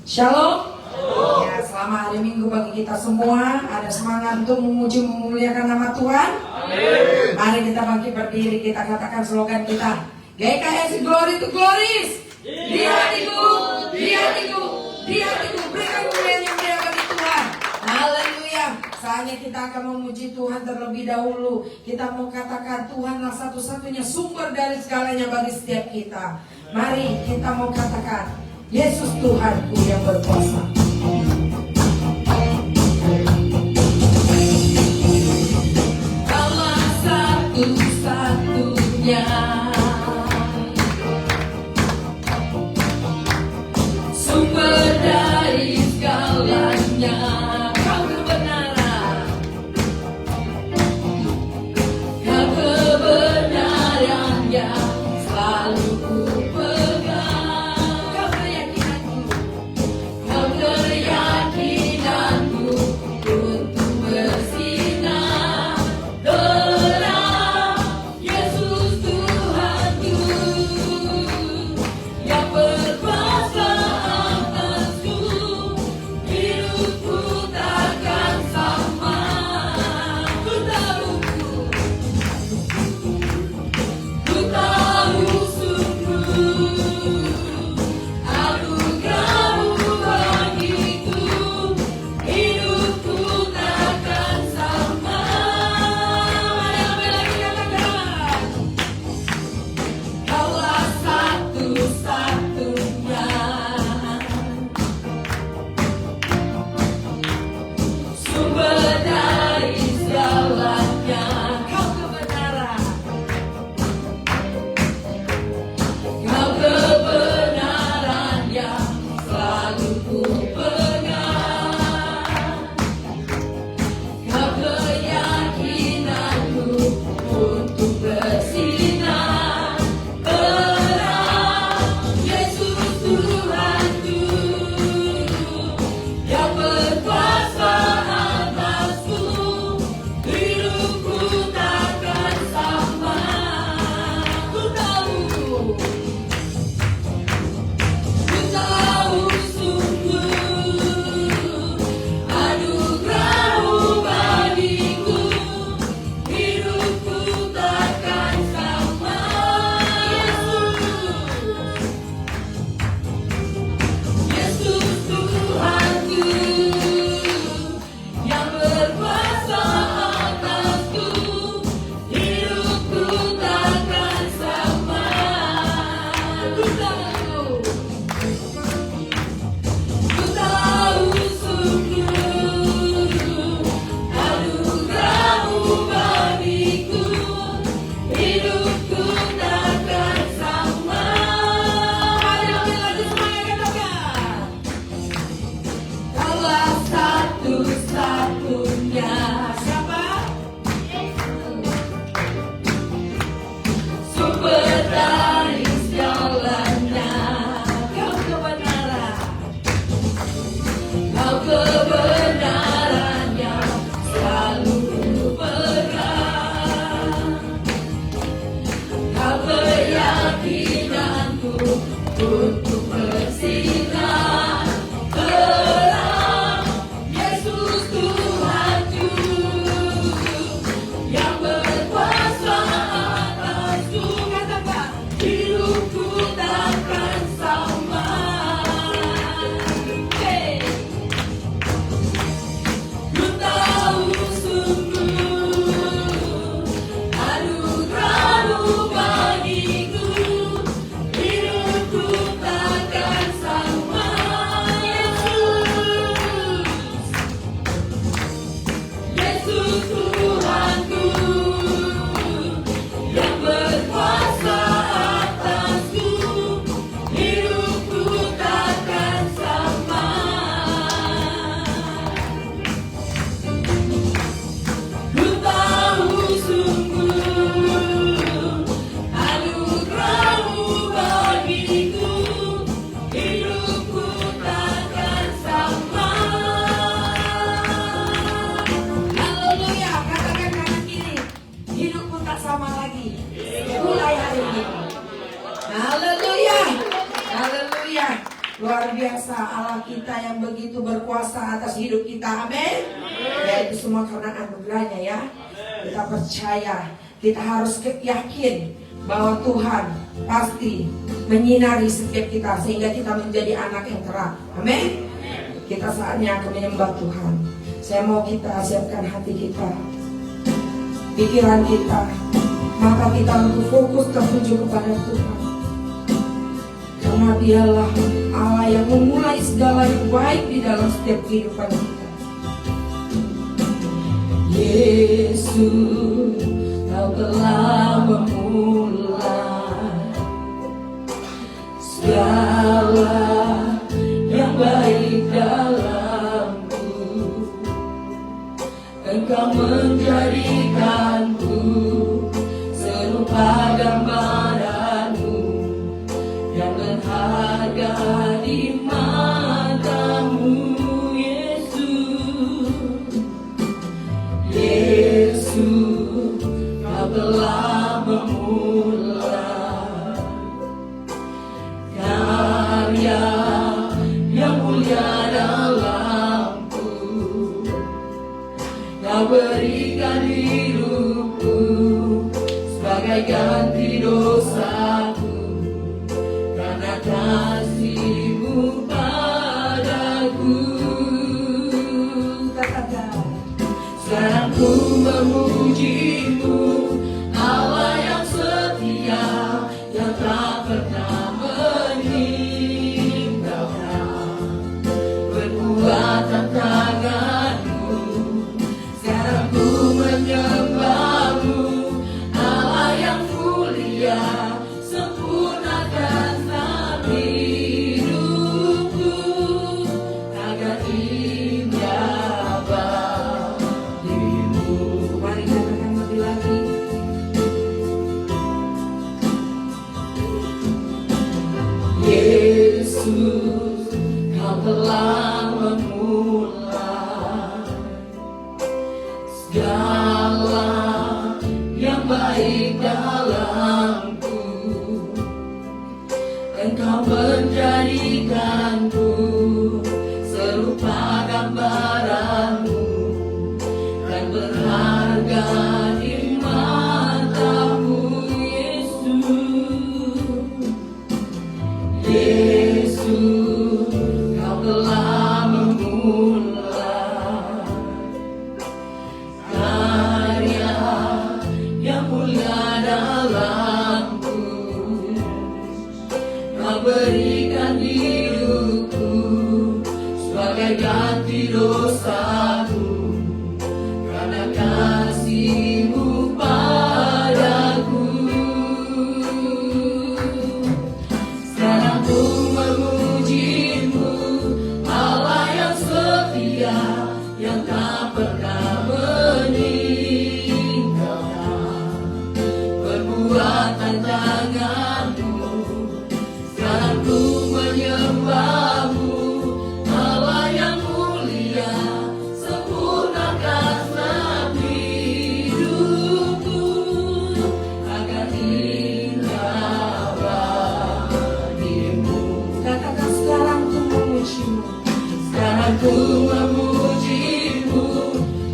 Shalom. Ya, selama hari Minggu bagi kita semua ada semangat untuk memuji memuliakan nama Tuhan. Amin. Mari kita bangkit berdiri, kita katakan slogan kita. GKS Glory to Glories. Di hatiku, di hatiku, di hatiku, berikan kemuliaan yang mulia bagi Tuhan. Haleluya. Saatnya kita akan memuji Tuhan terlebih dahulu. Kita mau katakan Tuhanlah satu-satunya sumber dari segalanya bagi setiap kita. Mari kita mau katakan Yesus Tuhanku yang berkuasa. Kaulah satu-satunya sumber dari segalanya. Kau kebenaran, kau kebenaran yang selalu ku pegang. Kau keyakinanku, kau keyakinanku untuk bersinar terang. Yesus Tuhanku yang berkuasa atasku, hidupku takkan sama. Ku tahu sungguh anugerah-Mu bagiku, hidupku takkan sama. Mari ambil lagi katakan, Kaulah satu-satunya sumber dari segalanya. Kau kebenaran, kau kebenaran yang selalu ku pegang. Kau keyakinanku untuk bersinar terang. Yesus Tuhanku yang berkuasa atasku, hidupku takkan sama. Ku tahu sungguh anugerah-Mu bagiku, hidupku takkan sama. Yesus Tuhanku yang berkuasa atasku, hidupku takkan sama. Ku tahu sungguh anugerah-Mu bagiku, hidupku takkan sama. Mari ambil lagi semangat katakan, Kaulah satu-satunya. Siapa? Sumber dari segalanya. Kau kebenaran, kau kebenaran yang selalu ku pegang. Kau keyakinanku untuk bersinar terang. Yesus Tuhanku yang berkuasa atasku, katakan hidupku takkan sama. Hey. Ku tahu sungguh anugerah-Mu bagiku, hidupku takkan sama. Yesus Tuhanku yang berkuasa atasku, hidupku takkan sama. Ku tahu sungguh anugerah-Mu bagiku, hidupku takkan sama. Haleluya, katakan kanan kiri, hidupku tak sama lagi mulai hari ini. Haleluya, haleluya. Luar biasa Allah kita yang begitu berkuasa atas hidup kita. Amin. Ya, itu semua karena anugerahnya ya. Kita percaya, kita harus yakin bahwa Tuhan pasti menyinari setiap kita sehingga kita menjadi anak yang terang. Amin. Kita saatnya akan menyembah Tuhan. Saya mau kita siapkan hati kita, pikiran kita, mata kita untuk fokus tertuju kepada Tuhan. Karena Dialah Allah yang memulai segala yang baik di dalam setiap kehidupan kita. Yesus, Kau telah memulai segala yang baik dalamku. Engkau menjadikanku serupa gambaranmu yang berharga di matamu. Yesus, Yesus, Kau telah memulai karya yang mulia dalamku. Kau berikan hidupku sebagai ganti dosaku, karena kasih-Mu padaku. Sekarang ku memuji-Mu, Allah yang setia, yang tak pernah meninggalkan perbuatan tangan-Mu. Sekarang ku menyembah-Mu, Allah yang mulia, sempurnakan dalam hidupku agar indah bagimu. Mari katakan lebih lagi. Yesus, Kau telah memulai segala yang baik dalamku. Engkau menjadikanku serupa gambaran-Mu dan berharga di matamu. Yesus, Yesus, Kau telah memulai karya yang mulia dalamku. Kau berikan hidupku sebagai ganti dosaku, karena kasih-Mu padaku. Sekarang ku memuji-Mu, Allah yang setia, yang tak pernah meninggalkan perbuatan tangan-Mu. Sekarang ku menyembah-Mu, Allah yang mulia, sempurnakan dalam hidupku agar indah bagimu. Katakan sekarang ku memuji-Mu. Sekarang ku memuji-Mu,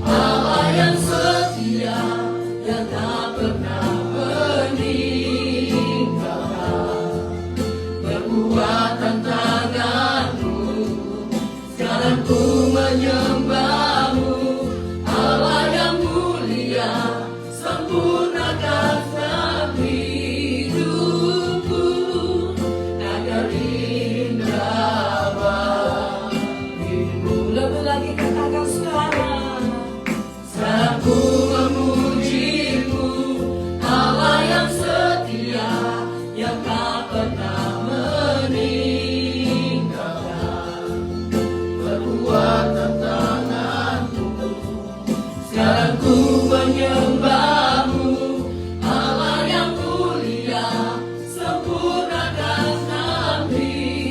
Allah yang setia, yang tak pernah meninggalkan perbuatan tangan-Mu. Sekarang ku menyembah-Mu, Allah yang mulia, sempurnakan dalam hidupku agar indah bagimu. Lebih lagi katakan sekarang. Sekarang ku memuji-Mu, Allah yang setia, yang tak pernah meninggalkan perbuatan tangan-Mu. Sekarang ku menyembah-Mu, Allah yang mulia, sempurnakan dalam hidupku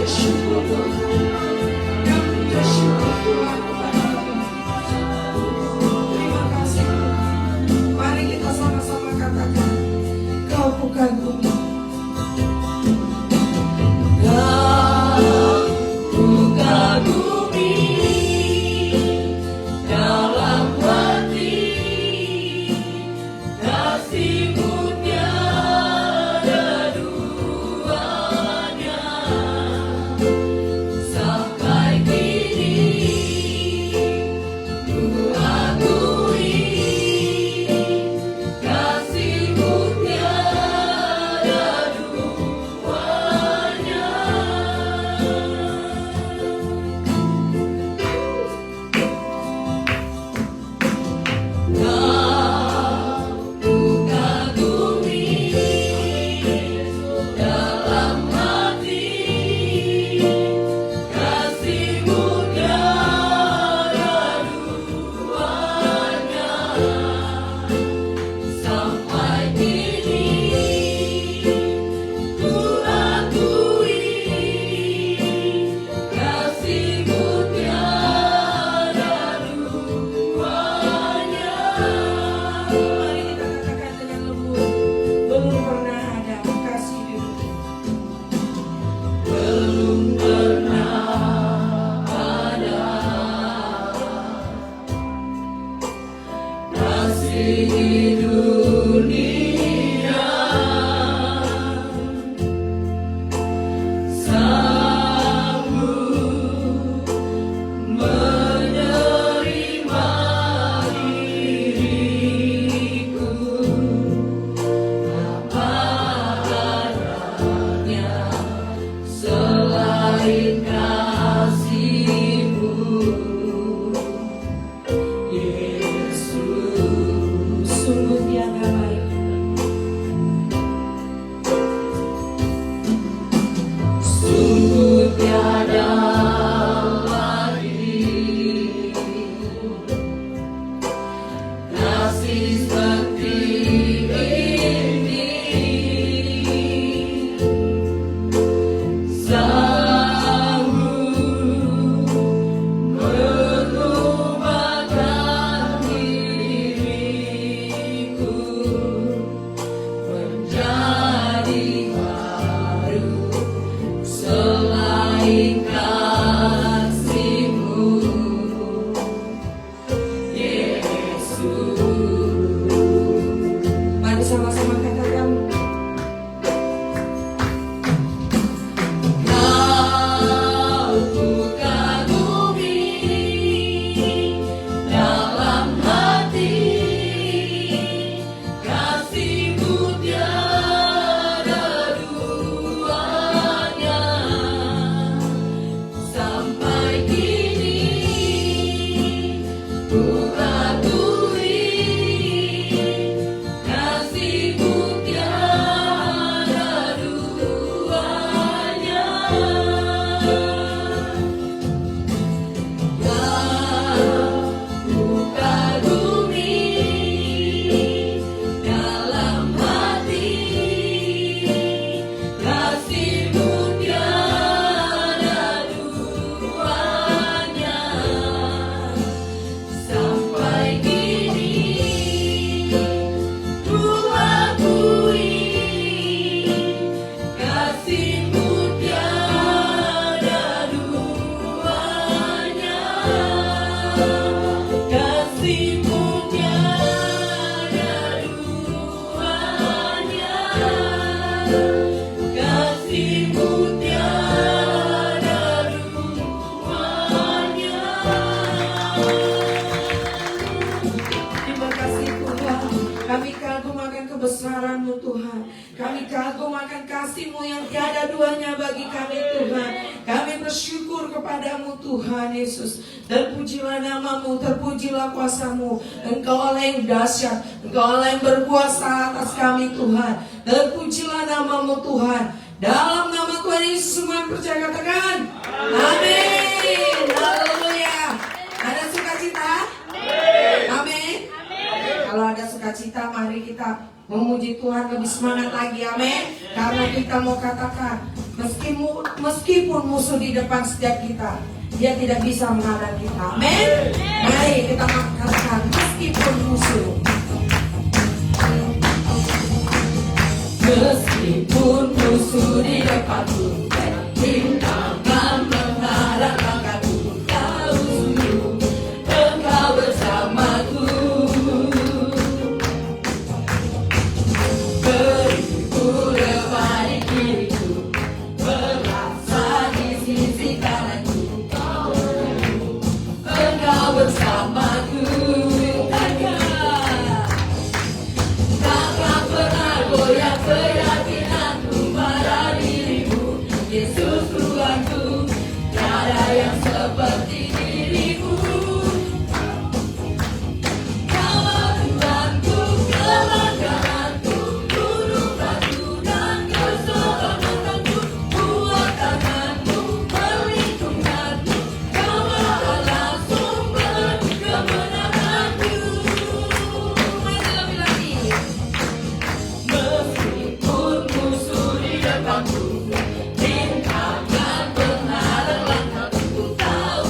bersyukur Tuhan. Kami bersyukur Tuhan kepadamu. Terima kasih Tuhan. Mari kita sama-sama katakan, Kau kukagumi. kebesaran-Mu Tuhan. Kami kagum akan kasih-Mu yang tiada duanya bagi kami Tuhan. Kami bersyukur kepadamu Tuhan Yesus. Terpujilah nama-Mu, terpujilah kuasa-Mu. Engkau Allah yang dahsyat, Engkau Allah yang berkuasa atas kami Tuhan. Terpujilah nama-Mu Tuhan. Dalam nama Tuhan Yesus semua yang percaya katakan amin. Haleluya. Ada sukacita? Amin. Kalau ada sukacita, mari kita memuji Tuhan lebih semangat lagi, amin. Karena kita mau katakan, meski meskipun musuh di depan setiap kita, dia tidak bisa menghadang kita. Amin. Mari kita katakan meskipun musuh. Meskipun musuh di depanku, rintangan menghalang langkahku, kau sungguh engkau bersamaku. Beriku lemah di kiriku, berasa di sisi kananku, engkau bersamaku. Takkan pernah goyah keyakinanku pada dirimu, Yesus Tuhanku, tiada yang seperti dirimu. Kau Tuhanku, kelangganganku, gunung batu dan keselamatanku, buat tanganmu, perlindunganku, kau adalah sumber kemenanganku. Mari lebih lagi. Meskipun musuh di depanku, rintangan penghalang langkahku, kau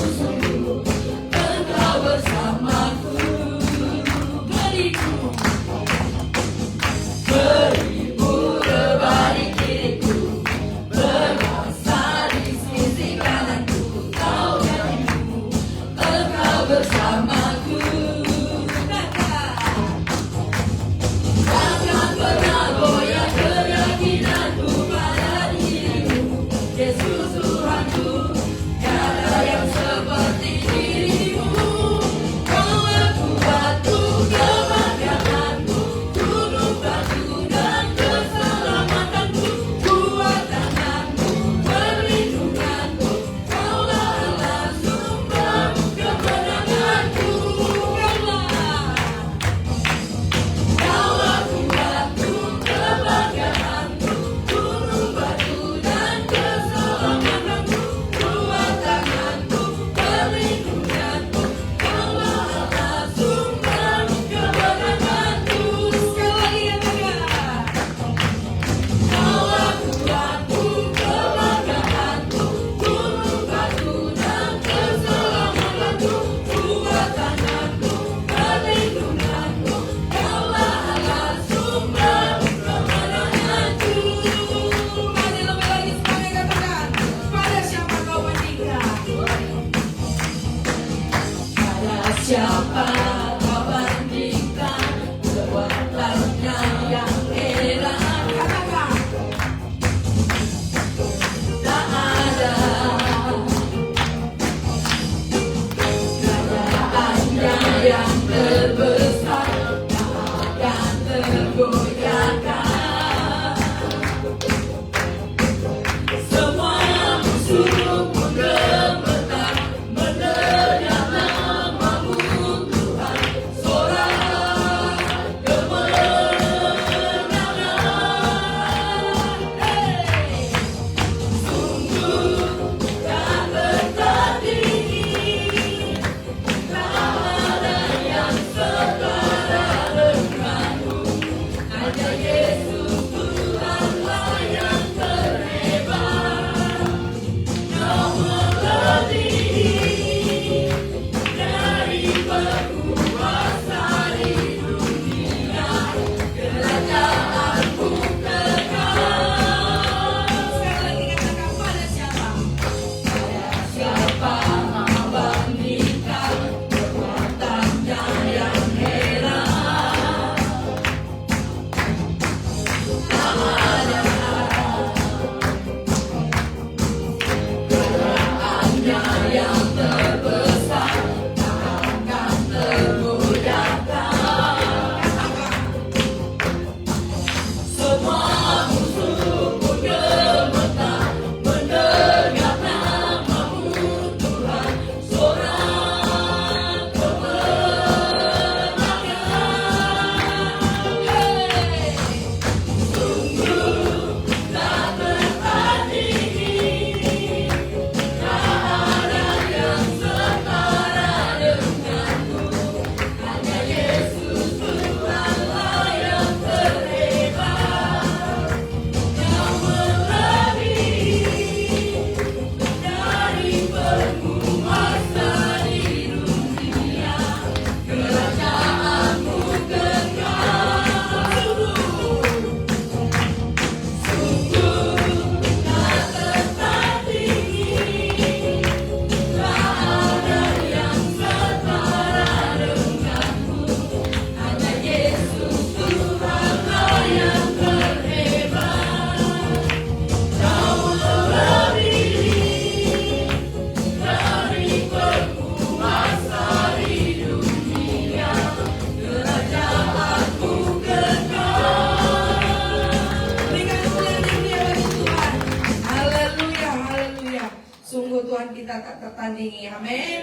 sungguh Tuhan kita tak tertandingi. Amin.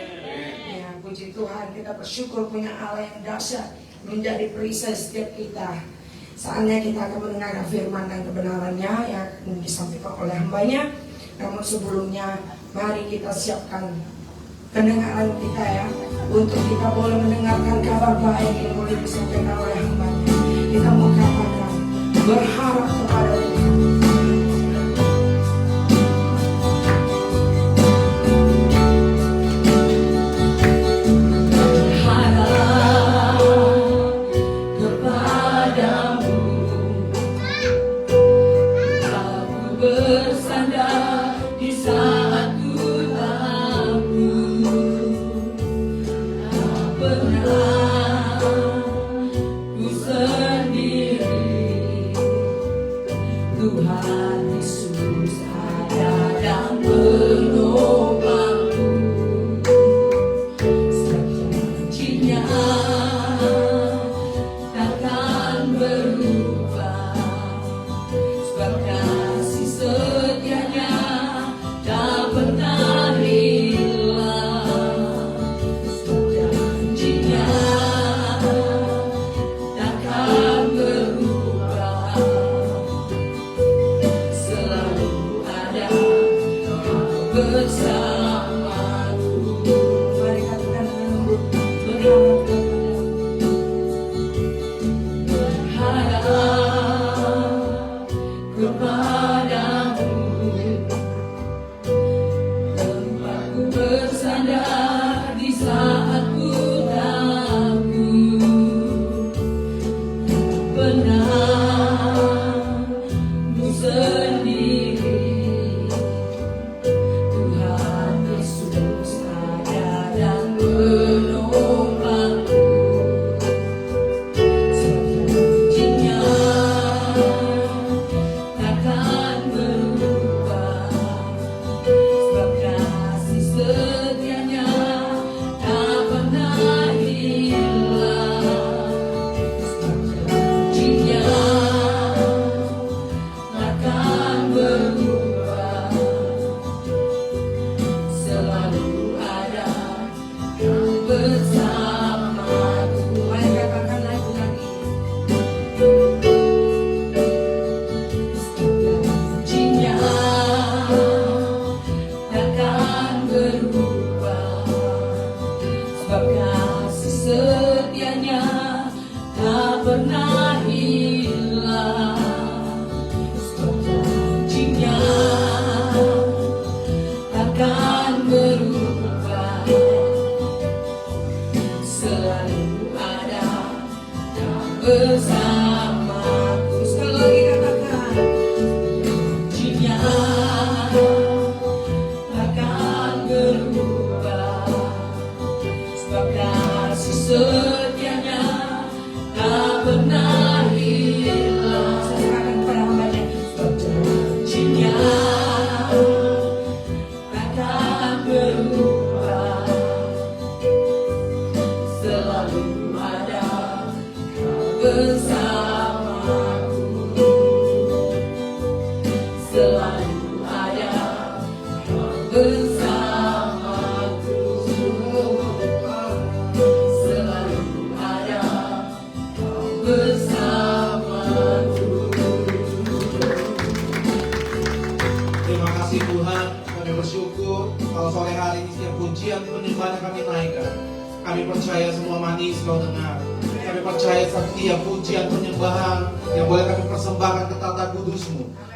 Ya, puji Tuhan, kita bersyukur punya Allah yang dahsyat menjadi perisai setiap kita. Saatnya kita akan mendengarkan firman dan kebenarannya yang disampaikan oleh hambanya. Namun sebelumnya, mari kita siapkan pendengaran kita ya, untuk kita boleh mendengarkan kabar baik yang boleh disampaikan oleh hambanya. Kita mau katakan berharap kepada Tuhan.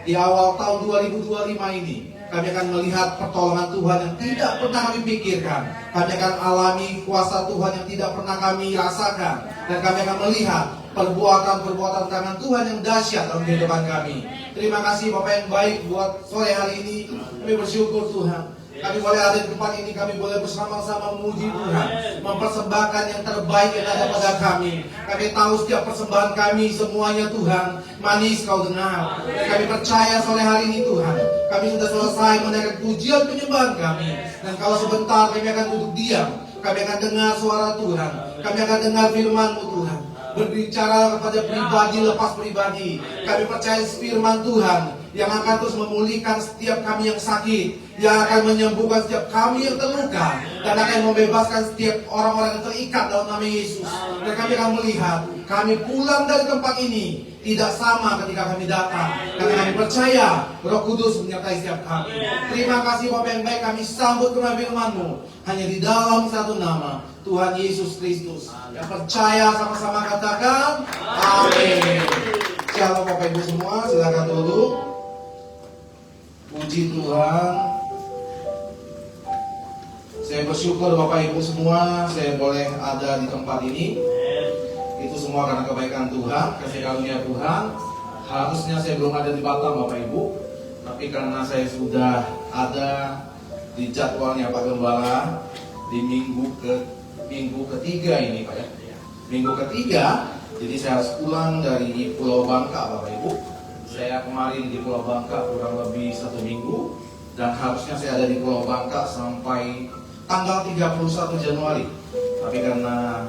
Di awal tahun 2025 ini, kami akan melihat pertolongan Tuhan yang tidak pernah kami pikirkan. Kami akan alami kuasa Tuhan yang tidak pernah kami rasakan. Dan kami akan melihat perbuatan-perbuatan tangan Tuhan yang dahsyat dalam kehidupan kami. Terima kasih Bapak yang baik buat sore hari ini. Kami bersyukur Tuhan. Kami boleh ada di tempat ini, kami boleh bersama-sama memuji Tuhan, mempersembahkan yang terbaik yang ada pada kami. Kami tahu setiap persembahan kami semuanya Tuhan manis Kau dengar. Dan kami percaya sore hari ini Tuhan, kami sudah selesai menaikkan pujian penyembahan kami. Dan kalau sebentar kami akan duduk diam, kami akan dengar suara Tuhan, kami akan dengar firman-Mu Tuhan, berbicara kepada pribadi lepas pribadi. Kami percaya firman Tuhan yang akan terus memulihkan setiap kami yang sakit, yang akan menyembuhkan setiap kami yang terluka, dan akan membebaskan setiap orang-orang yang terikat dalam nama Yesus. Dan kami akan melihat, kami pulang dari tempat ini tidak sama ketika kami datang, karena kami percaya Roh Kudus menyertai setiap kami. Terima kasih Bapak yang baik, kami sambut kebenaran firman-Mu hanya di dalam satu nama, Tuhan Yesus Kristus. Yang percaya sama-sama katakan amin. Shalom Bapak Ibu semua, silakan duduk. Puji Tuhan. Saya bersyukur Bapak Ibu semua, saya boleh ada di tempat ini. Itu semua karena kebaikan Tuhan, kasih karunia Tuhan. Harusnya saya belum ada di Batam Bapak Ibu, tapi karena saya sudah ada di jadwalnya Pak Gembala di minggu ketiga ini Pak ya. Minggu ketiga, jadi saya harus pulang dari Pulau Bangka Bapak Ibu. Saya kemarin di Pulau Bangka kurang lebih 1 minggu, dan harusnya saya ada di Pulau Bangka sampai tanggal 31 Januari. Tapi karena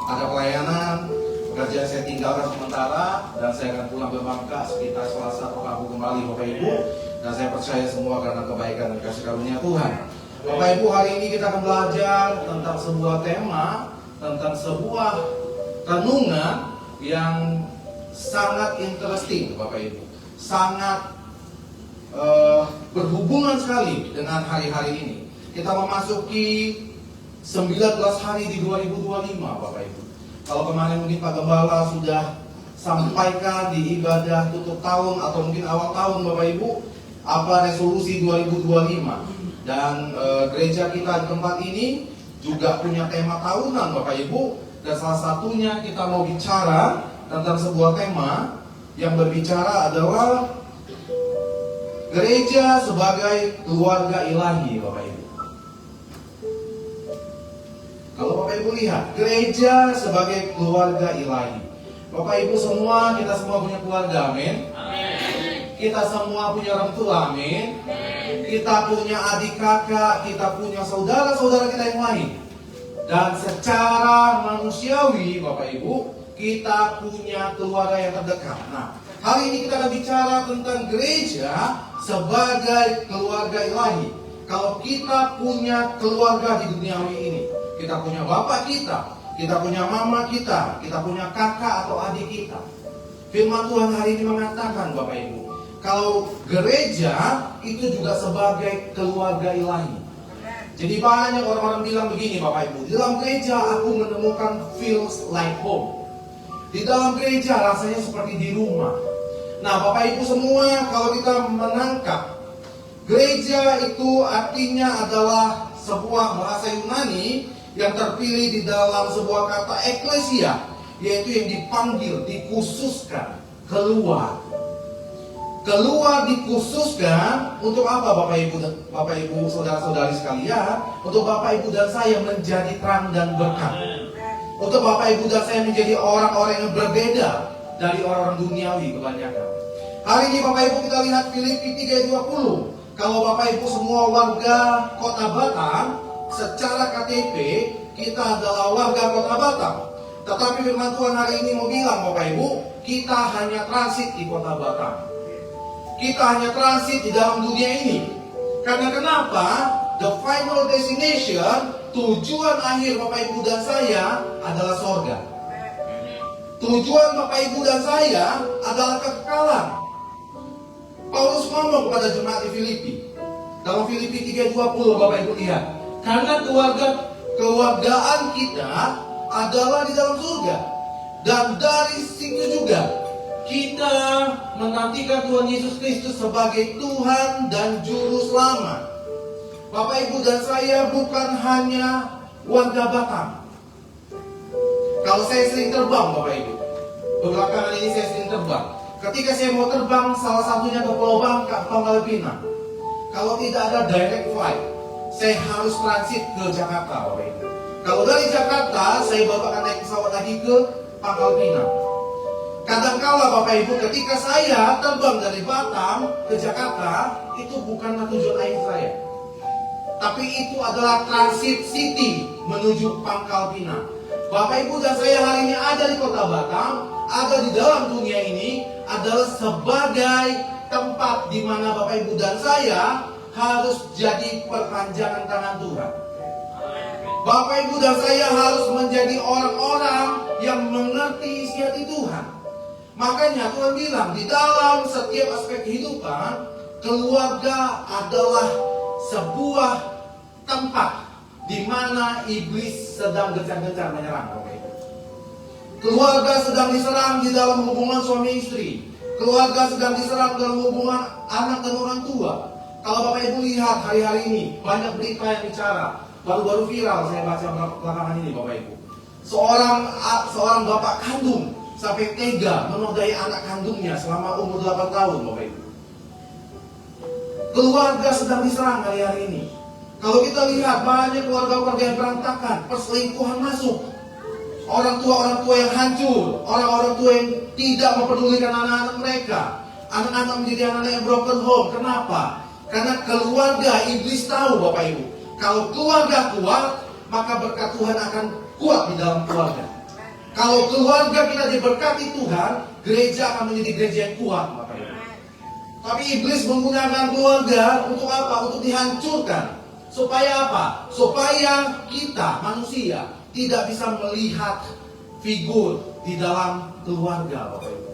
ada pelayanan, pekerjaan saya tinggalkan sementara, dan saya akan pulang ke Bangka sekitar Selasa atau Rabu kembali Bapak Ibu. Dan saya percaya semua karena kebaikan dan kasih karunia Tuhan. Bapak Ibu, hari ini kita akan belajar tentang sebuah tema, tentang sebuah renungan yang sangat interesting Bapak Ibu, sangat berhubungan sekali dengan hari-hari ini. Kita memasuki 19 hari di 2025 Bapak Ibu. Kalau kemarin mungkin Pak Gembala sudah sampaikan di ibadah tutup tahun atau mungkin awal tahun Bapak Ibu, apa resolusi 2025. Dan gereja kita di tempat ini juga punya tema tahunan Bapak Ibu. Dan salah satunya kita mau bicara tentang sebuah tema yang berbicara adalah gereja sebagai keluarga ilahi Bapak Ibu. Kalau Bapak Ibu lihat, gereja sebagai keluarga ilahi. Bapak Ibu semua, kita semua punya keluarga, amin. Kita semua punya orang tua, amin. Kita punya adik kakak, kita punya saudara-saudara kita yang lain. Dan secara manusiawi Bapak Ibu, kita punya keluarga yang terdekat. Nah, hari ini kita akan bicara tentang gereja sebagai keluarga ilahi. Kalau kita punya keluarga di duniawi ini, kita punya bapak kita punya mama kita punya kakak atau adik kita. Firman Tuhan hari ini mengatakan Bapak Ibu, kalau gereja itu juga sebagai keluarga ilahi. Jadi banyak orang-orang bilang begini Bapak Ibu, di dalam gereja aku menemukan feels like home. Di dalam gereja rasanya seperti di rumah. Nah Bapak Ibu semua, kalau kita menangkap gereja itu artinya adalah sebuah bahasa Yunani yang terpilih di dalam sebuah kata eklesia, yaitu yang dipanggil, dikhususkan, keluar. Keluar dikhususkan untuk apa Bapak Ibu saudara-saudari sekalian? Untuk Bapak Ibu dan saya menjadi terang dan berkat. Untuk Bapak Ibu dan saya menjadi orang-orang yang berbeda dari orang duniawi kebanyakan. Hari ini Bapak Ibu kita lihat Filipi 3:20. Kalau Bapak Ibu semua warga Kota Batam, secara KTP kita adalah warga Kota Batam. Tetapi firman Tuhan hari ini mau bilang Bapak Ibu, kita hanya transit di Kota Batam. Kita hanya transit di dalam dunia ini. Karena kenapa? The final destination, tujuan akhir Bapak Ibu dan saya adalah sorga. Tujuan Bapak Ibu dan saya adalah kekekalan. Paulus ngomong kepada jemaat di Filipi. Dalam Filipi 3:20 Bapak Ibu lihat. Karena keluargaan kita adalah di dalam surga. Dan dari situ juga kita menantikan Tuhan Yesus Kristus sebagai Tuhan dan Juru Selamat. Bapak Ibu dan saya bukan hanya warga Batam. Kalau saya sering terbang Bapak Ibu, belakangan ini saya sering terbang. Ketika saya mau terbang, salah satunya ke Pulau Bangka, Pangkal Pinang. Kalau tidak ada direct flight, saya harus transit ke Jakarta Bapak Ibu. Kalau dari Jakarta, saya baru akan naik pesawat lagi ke Pangkal Pinang. Kadangkala Bapak Ibu, ketika saya terbang dari Batam ke Jakarta, itu bukanlah tujuan akhir saya. Tapi itu adalah transit city menuju Pangkal Pinang. Bapak Ibu dan saya hari ini ada di Kota Batam, ada di dalam dunia ini, adalah sebagai tempat di mana Bapak Ibu dan saya harus jadi perpanjangan tangan Tuhan. Bapak Ibu dan saya harus menjadi orang-orang yang mengerti isi hati Tuhan. Makanya Tuhan bilang di dalam setiap aspek kehidupan, keluarga adalah sebuah tempat di mana iblis sedang gencar-gencar menyerang. Keluarga sedang diserang di dalam hubungan suami istri. Keluarga sedang diserang dalam hubungan anak dan orang tua. Kalau Bapak Ibu lihat hari-hari ini, banyak berita yang bicara. Baru-baru viral saya baca belakangan ini Bapak Ibu. Seorang bapak kandung sampai tega menodai anak kandungnya selama umur 8 tahun Bapak Ibu. Keluarga sedang diserang hari-hari ini. Kalau kita lihat banyak keluarga-keluarga yang berantakan, perselingkuhan masuk. Orang tua yang hancur, orang-orang tua yang tidak mempedulikan anak-anak mereka. Anak-anak menjadi anak-anak yang broken home. Kenapa? Karena keluarga, iblis tahu Bapak Ibu, kalau keluarga kuat, maka berkat Tuhan akan kuat di dalam keluarga. Kalau keluarga kita diberkati Tuhan, gereja akan menjadi gereja yang kuat Bapak Ibu. Tapi iblis menggunakan keluarga untuk apa? Untuk dihancurkan. Supaya apa? Supaya kita manusia tidak bisa melihat figur di dalam keluarga Bapak Ibu.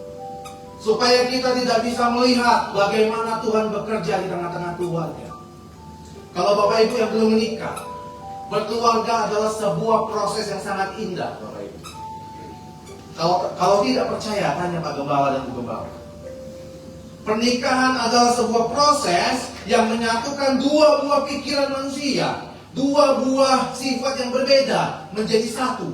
Supaya kita tidak bisa melihat bagaimana Tuhan bekerja di tengah-tengah keluarga. Kalau Bapak Ibu yang belum menikah, berkeluarga adalah sebuah proses yang sangat indah Bapak Ibu. Kalau tidak percaya, tanya Pak Gembala dan Bu Gembala. Pernikahan adalah sebuah proses yang menyatukan dua buah pikiran manusia, dua buah sifat yang berbeda menjadi satu.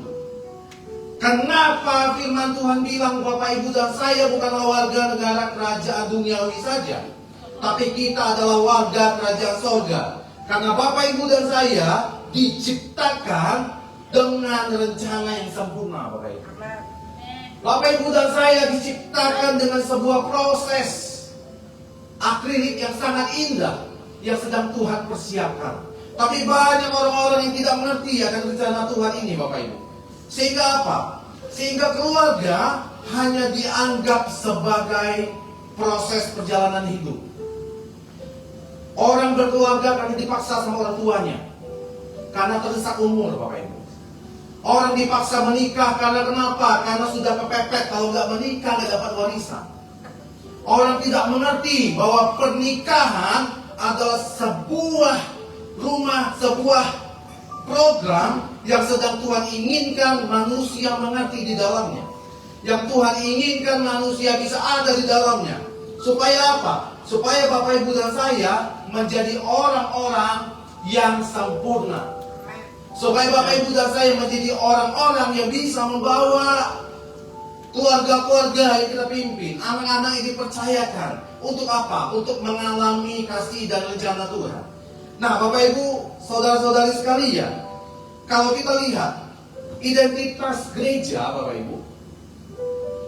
Kenapa firman Tuhan bilang Bapak Ibu dan saya bukanlah warga negara kerajaan duniawi saja, tapi kita adalah warga kerajaan sorga. Karena Bapak Ibu dan saya diciptakan dengan rencana yang sempurna Bapak Ibu. Bapak Ibu dan saya diciptakan dengan sebuah proses akrilik yang sangat indah yang sedang Tuhan persiapkan. Tapi banyak orang-orang yang tidak mengerti akan rencana Tuhan ini Bapak Ibu. Sehingga apa? Sehingga keluarga hanya dianggap sebagai proses perjalanan hidup. Orang berkeluarga karena dipaksa sama orang tuanya, karena terdesak umur Bapak Ibu. Orang dipaksa menikah karena kenapa? Karena sudah kepepet, kalau nggak menikah nggak dapat warisan. Orang tidak mengerti bahwa pernikahan adalah sebuah rumah, sebuah program yang sedang Tuhan inginkan manusia mengerti di dalamnya. Yang Tuhan inginkan manusia bisa ada di dalamnya. Supaya apa? Supaya Bapak Ibu dan saya menjadi orang-orang yang sempurna. Supaya Bapak Ibu dan saya menjadi orang-orang yang bisa membawa keluarga-keluarga yang kita pimpin, anak-anak yang dipercayakan. Untuk apa? Untuk mengalami kasih dan rencana Tuhan. Nah Bapak Ibu, saudara-saudari sekalian, kalau kita lihat identitas gereja Bapak Ibu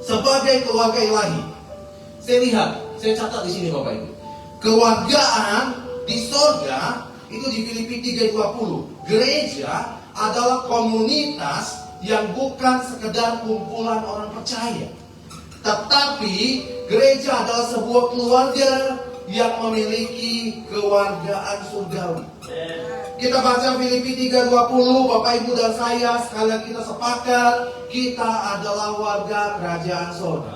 sebagai keluarga ilahi, saya catat di sini Bapak Ibu. Keluargaan di sorga itu di Filipi 3:20. Gereja adalah komunitas yang bukan sekedar kumpulan orang percaya, tetapi gereja adalah sebuah keluarga yang memiliki kewargaan surgawi. Kita baca Filipi 3:20, Bapak Ibu dan saya sekalian kita sepakat, kita adalah warga kerajaan surga.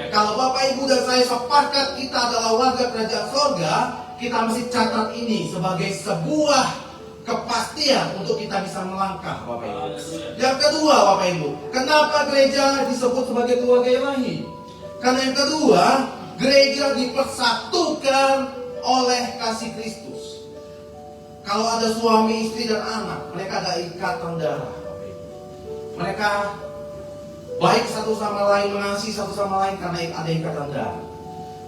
Kalau Bapak Ibu dan saya sepakat kita adalah warga kerajaan surga, kita mesti catat ini sebagai sebuah kepastian untuk kita bisa melangkah Bapak Ibu. Yang kedua Bapak Ibu, kenapa gereja disebut sebagai keluarga ilahi? Karena yang kedua, gereja dipersatukan oleh kasih Kristus. Kalau ada suami, istri, dan anak, mereka ada ikatan darah Bapak Ibu. Mereka baik satu sama lain, mengasihi satu sama lain karena ada ikatan darah.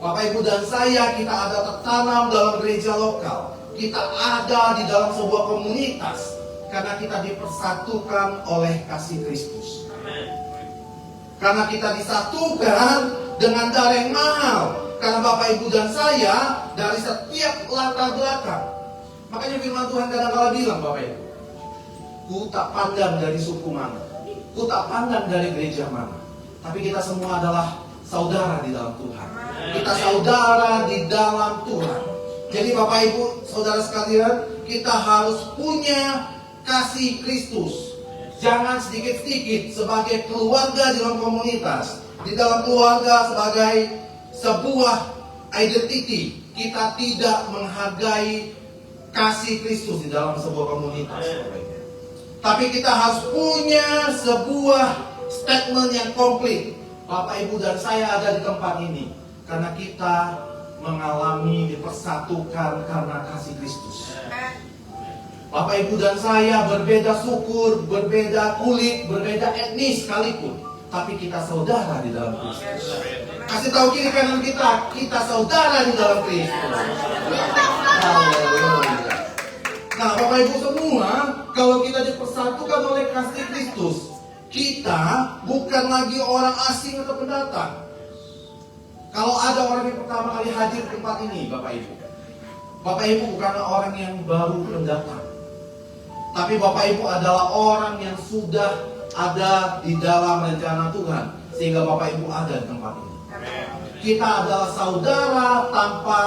Bapak Ibu dan saya, kita ada tertanam dalam gereja lokal. Kita ada di dalam sebuah komunitas karena kita dipersatukan oleh kasih Kristus. Karena kita disatukan dengan darah yang mahal. Karena Bapak Ibu dan saya dari setiap latar belakang. Makanya firman Tuhan kadang-kala bilang Bapak Ibu, ku tak pandang dari suku mana, ku tak pandang dari gereja mana, tapi kita semua adalah saudara di dalam Tuhan. Kita saudara di dalam Tuhan. Jadi Bapak Ibu, saudara sekalian, kita harus punya kasih Kristus. Jangan sedikit-sedikit sebagai keluarga di dalam komunitas, di dalam keluarga sebagai sebuah identity, kita tidak menghargai kasih Kristus di dalam sebuah komunitas. Tapi kita harus punya sebuah statement yang komplit. Bapak Ibu dan saya ada di tempat ini karena kita mengalami dipersatukan karena kasih Kristus. Bapak Ibu dan saya berbeda suku, berbeda kulit, berbeda etnis sekalipun, tapi kita saudara di dalam Kristus. Kasih tahu kiri kanan kita saudara di dalam Kristus. Nah, Bapak Ibu semua, kalau kita dipersatukan oleh kasih Kristus, kita bukan lagi orang asing atau pendatang. Kalau ada orang yang pertama kali hadir di tempat ini, Bapak Ibu bukanlah orang yang baru pendatang, tapi Bapak Ibu adalah orang yang sudah ada di dalam rencana Tuhan, sehingga Bapak Ibu ada di tempat ini. Kita adalah saudara tanpa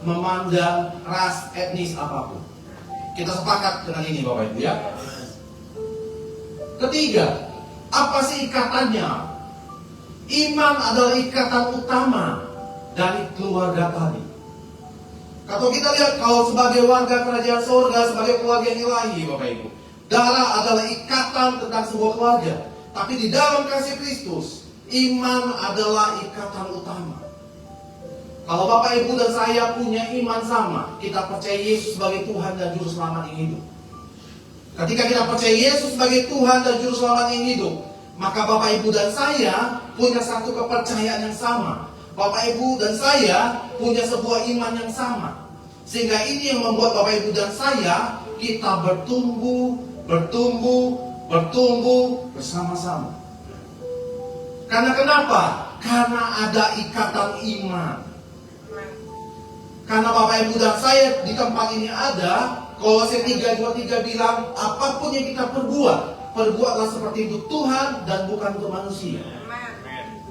memandang ras, etnis apapun. Kita sepakat dengan ini Bapak Ibu ya. Ketiga, apa sih ikatannya? Iman adalah ikatan utama dari keluarga tadi. Kalau kita lihat, kalau sebagai warga kerajaan surga, sebagai keluarga yang ilahi Bapak Ibu, darah adalah ikatan tentang sebuah keluarga. Tapi di dalam kasih Kristus, iman adalah ikatan utama. Kalau Bapak Ibu dan saya punya iman sama, kita percaya Yesus sebagai Tuhan dan Juru Selamat yang hidup. Ketika kita percaya Yesus sebagai Tuhan dan Juru Selamat yang hidup, maka Bapak Ibu dan saya punya satu kepercayaan yang sama. Bapak Ibu dan saya punya sebuah iman yang sama. Sehingga ini yang membuat Bapak Ibu dan saya, kita bertumbuh bersama-sama. Karena kenapa? Karena ada ikatan iman. Karena Bapak Ibu dan saya di tempat ini ada, Kolose 3:23 bilang, apapun yang kita perbuatlah seperti untuk Tuhan dan bukan untuk manusia.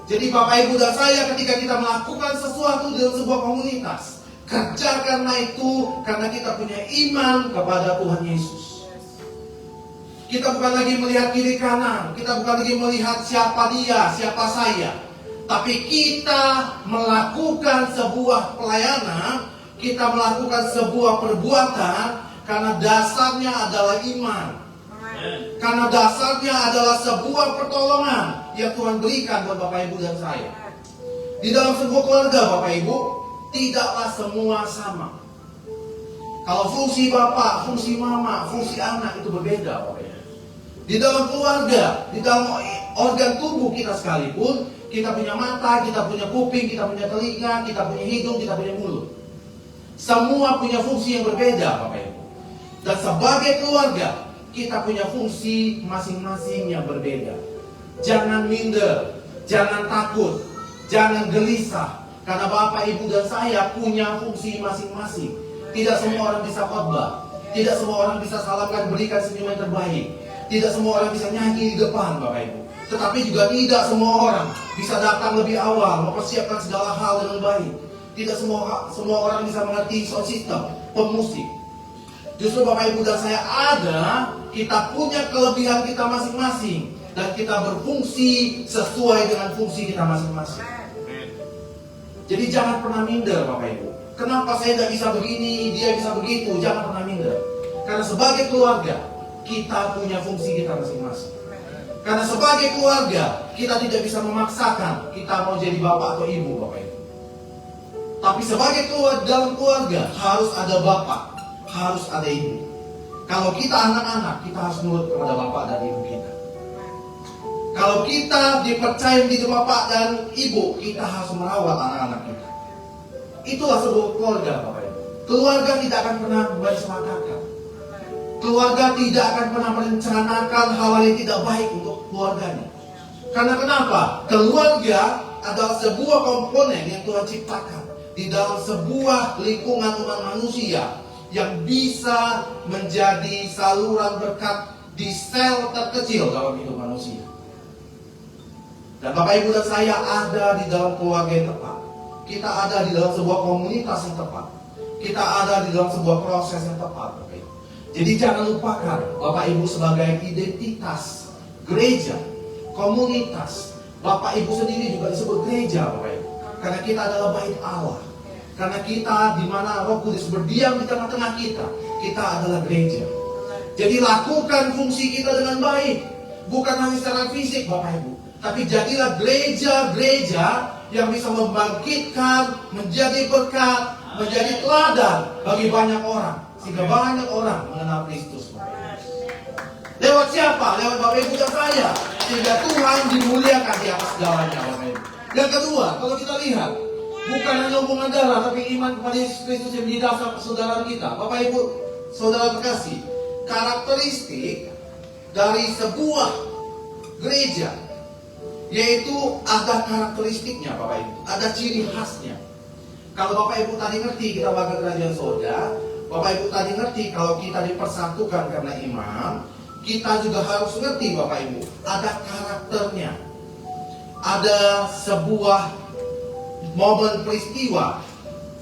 Jadi Bapak Ibu dan saya ketika kita melakukan sesuatu dalam sebuah komunitas, kerjakanlah itu karena kita punya iman kepada Tuhan Yesus. Kita bukan lagi melihat kiri kanan, kita bukan lagi melihat siapa dia, siapa saya. Tapi kita melakukan sebuah pelayanan, kita melakukan sebuah perbuatan karena dasarnya adalah iman. Karena dasarnya adalah sebuah pertolongan yang Tuhan berikan buat Bapak Ibu dan saya. Di dalam sebuah keluarga Bapak Ibu, tidaklah semua sama. Kalau fungsi bapak, fungsi mama, fungsi anak itu berbeda Bapak Ibu. Di dalam keluarga, di dalam organ tubuh kita sekalipun, kita punya mata, kita punya kuping, kita punya telinga, kita punya hidung, kita punya mulut. Semua punya fungsi yang berbeda Bapak Ibu. Dan sebagai keluarga, kita punya fungsi masing-masing yang berbeda. Jangan minder, jangan takut, jangan gelisah. Karena Bapak, Ibu, dan saya punya fungsi masing-masing. Tidak semua orang bisa khotbah, tidak semua orang bisa salamkan, berikan senyum yang terbaik. Tidak semua orang bisa nyanyi di depan Bapak Ibu. Tetapi juga tidak semua orang bisa datang lebih awal, mempersiapkan segala hal dengan baik. Tidak semua orang bisa mengerti sound system, pemusik. Justru Bapak Ibu dan saya ada, kita punya kelebihan kita masing-masing. Dan kita berfungsi sesuai dengan fungsi kita masing-masing. Jadi jangan pernah minder Bapak Ibu. Kenapa saya tidak bisa begini, dia bisa begitu. Jangan pernah minder. Karena sebagai keluarga, kita punya fungsi kita masing-masing. Karena sebagai keluarga, kita tidak bisa memaksakan kita mau jadi bapak atau ibu Bapak Ibu. Tapi sebagai keluarga, dalam keluarga harus ada bapak, harus ada ibu. Kalau kita anak-anak, kita harus nurut kepada bapak dan ibu kita. Kalau kita dipercaya menjadi bapak dan ibu, kita harus merawat anak-anak kita. Itulah sebuah keluarga Bapak Ibu. Keluarga tidak akan pernah bersepakat. Keluarga tidak akan pernah merencanakan hal yang tidak baik untuk keluarganya. Karena kenapa? Keluarga adalah sebuah komponen yang Tuhan ciptakan di dalam sebuah lingkungan umat manusia yang bisa menjadi saluran berkat di sel terkecil dalam hidup manusia. Dan Bapak Ibu dan saya ada di dalam keluarga yang tepat. Kita ada di dalam sebuah komunitas yang tepat. Kita ada di dalam sebuah proses yang tepat, Bapak Ibu. Jadi jangan lupakan Bapak Ibu sebagai identitas gereja, komunitas. Bapak Ibu sendiri juga disebut gereja, Bapak Ibu. Karena kita adalah bait Allah. Karena kita di mana Roh Kudus berdiam di tengah-tengah kita. Kita adalah gereja. Jadi lakukan fungsi kita dengan baik. Bukan hanya secara fisik, Bapak Ibu. Tapi jadilah gereja-gereja yang bisa membangkitkan, menjadi berkat, menjadi teladan bagi banyak orang. Sehingga banyak orang mengenal Kristus. Lewat siapa? Lewat Bapak Ibu dan saya. Sehingga Tuhan dimuliakan di atas segalanya, Bapak Ibu. Yang kedua, kalau kita lihat, bukan hanya hubungan darah, tapi iman kepada Yesus Kristus yang menjadi dasar persaudaraan kita. Bapak Ibu, saudara terkasih, karakteristik dari sebuah gereja, yaitu ada karakteristiknya, Bapak Ibu. Ada ciri khasnya. Kalau Bapak Ibu tadi ngerti kita warga kerajaan surga, Bapak Ibu tadi ngerti kalau kita dipersatukan karena iman, kita juga harus ngerti, Bapak Ibu, ada karakternya. Ada sebuah momen peristiwa.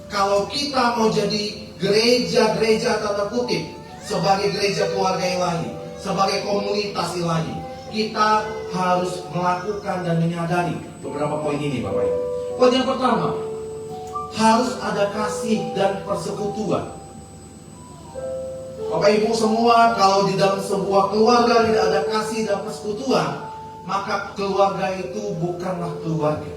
Kalau kita mau jadi gereja-gereja tanda kutip, sebagai gereja keluarga ilahi, sebagai komunitas ilahi, kita harus melakukan dan menyadari beberapa poin ini, Bapak Ibu. Poin yang pertama, harus ada kasih dan persekutuan. Bapak Ibu semua, kalau di dalam sebuah keluarga tidak ada kasih dan persekutuan, maka keluarga itu bukanlah keluarga.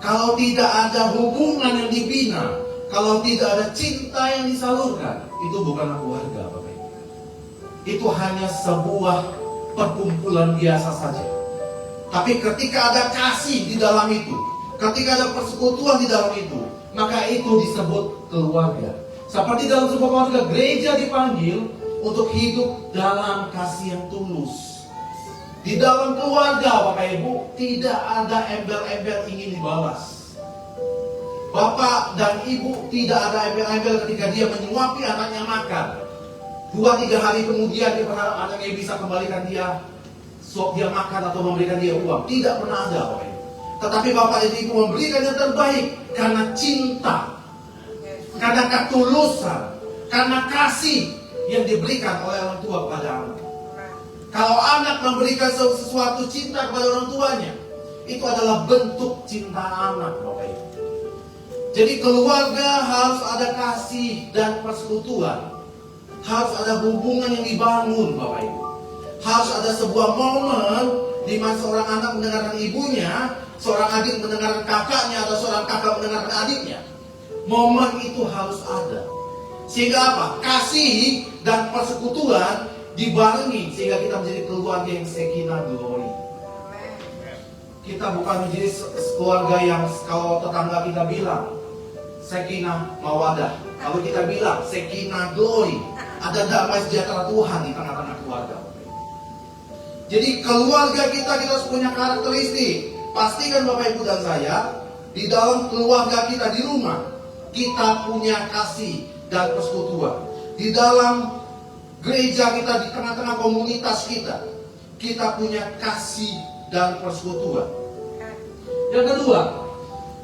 Kalau tidak ada hubungan yang dibina, kalau tidak ada cinta yang disalurkan, itu bukanlah keluarga, Bapak Ibu. Itu hanya sebuah perkumpulan biasa saja. Tapi ketika ada kasih di dalam itu, ketika ada persekutuan di dalam itu, maka itu disebut keluarga. Seperti dalam sebuah keluarga, gereja dipanggil untuk hidup dalam kasih yang tulus. Di dalam keluarga, Bapak Ibu, tidak ada embel-embel ingin dibalas. Bapak dan Ibu tidak ada embel-embel ketika dia menyuapi anaknya makan. 2-3 hari kemudian dia berharap anaknya bisa kembalikan dia suap dia makan atau memberikan dia uang. Tidak pernah ada, Bapak Ibu. Tetapi Bapak dan Ibu memberikan yang terbaik karena cinta, karena ketulusan, karena kasih yang diberikan oleh orang tua kepada anak. Kalau anak memberikan sesuatu cinta kepada orang tuanya, itu adalah bentuk cinta anak, Bapak Ibu. Jadi keluarga harus ada kasih dan persekutuan. Harus ada hubungan yang dibangun, Bapak Ibu. Harus ada sebuah momen di mana seorang anak mendengarkan ibunya, seorang adik mendengarkan kakaknya, atau seorang kakak mendengarkan adiknya. Momen itu harus ada. Sehingga apa? Kasih dan persekutuan dibarengi sehingga kita menjadi keluarga yang Shekinah glory. Kita bukan menjadi keluarga yang kalau tetangga kita bilang Shekinah mawadah, kalau kita bilang Shekinah glory, ada damai sejahtera Tuhan di tengah-tengah keluarga. Jadi keluarga kita harus punya karakteristik. Pastikan Bapak Ibu dan saya di dalam keluarga kita di rumah kita punya kasih dan persekutuan. Di dalam gereja kita, di tengah-tengah komunitas kita, kita punya kasih dan persekutuan. Yang kedua,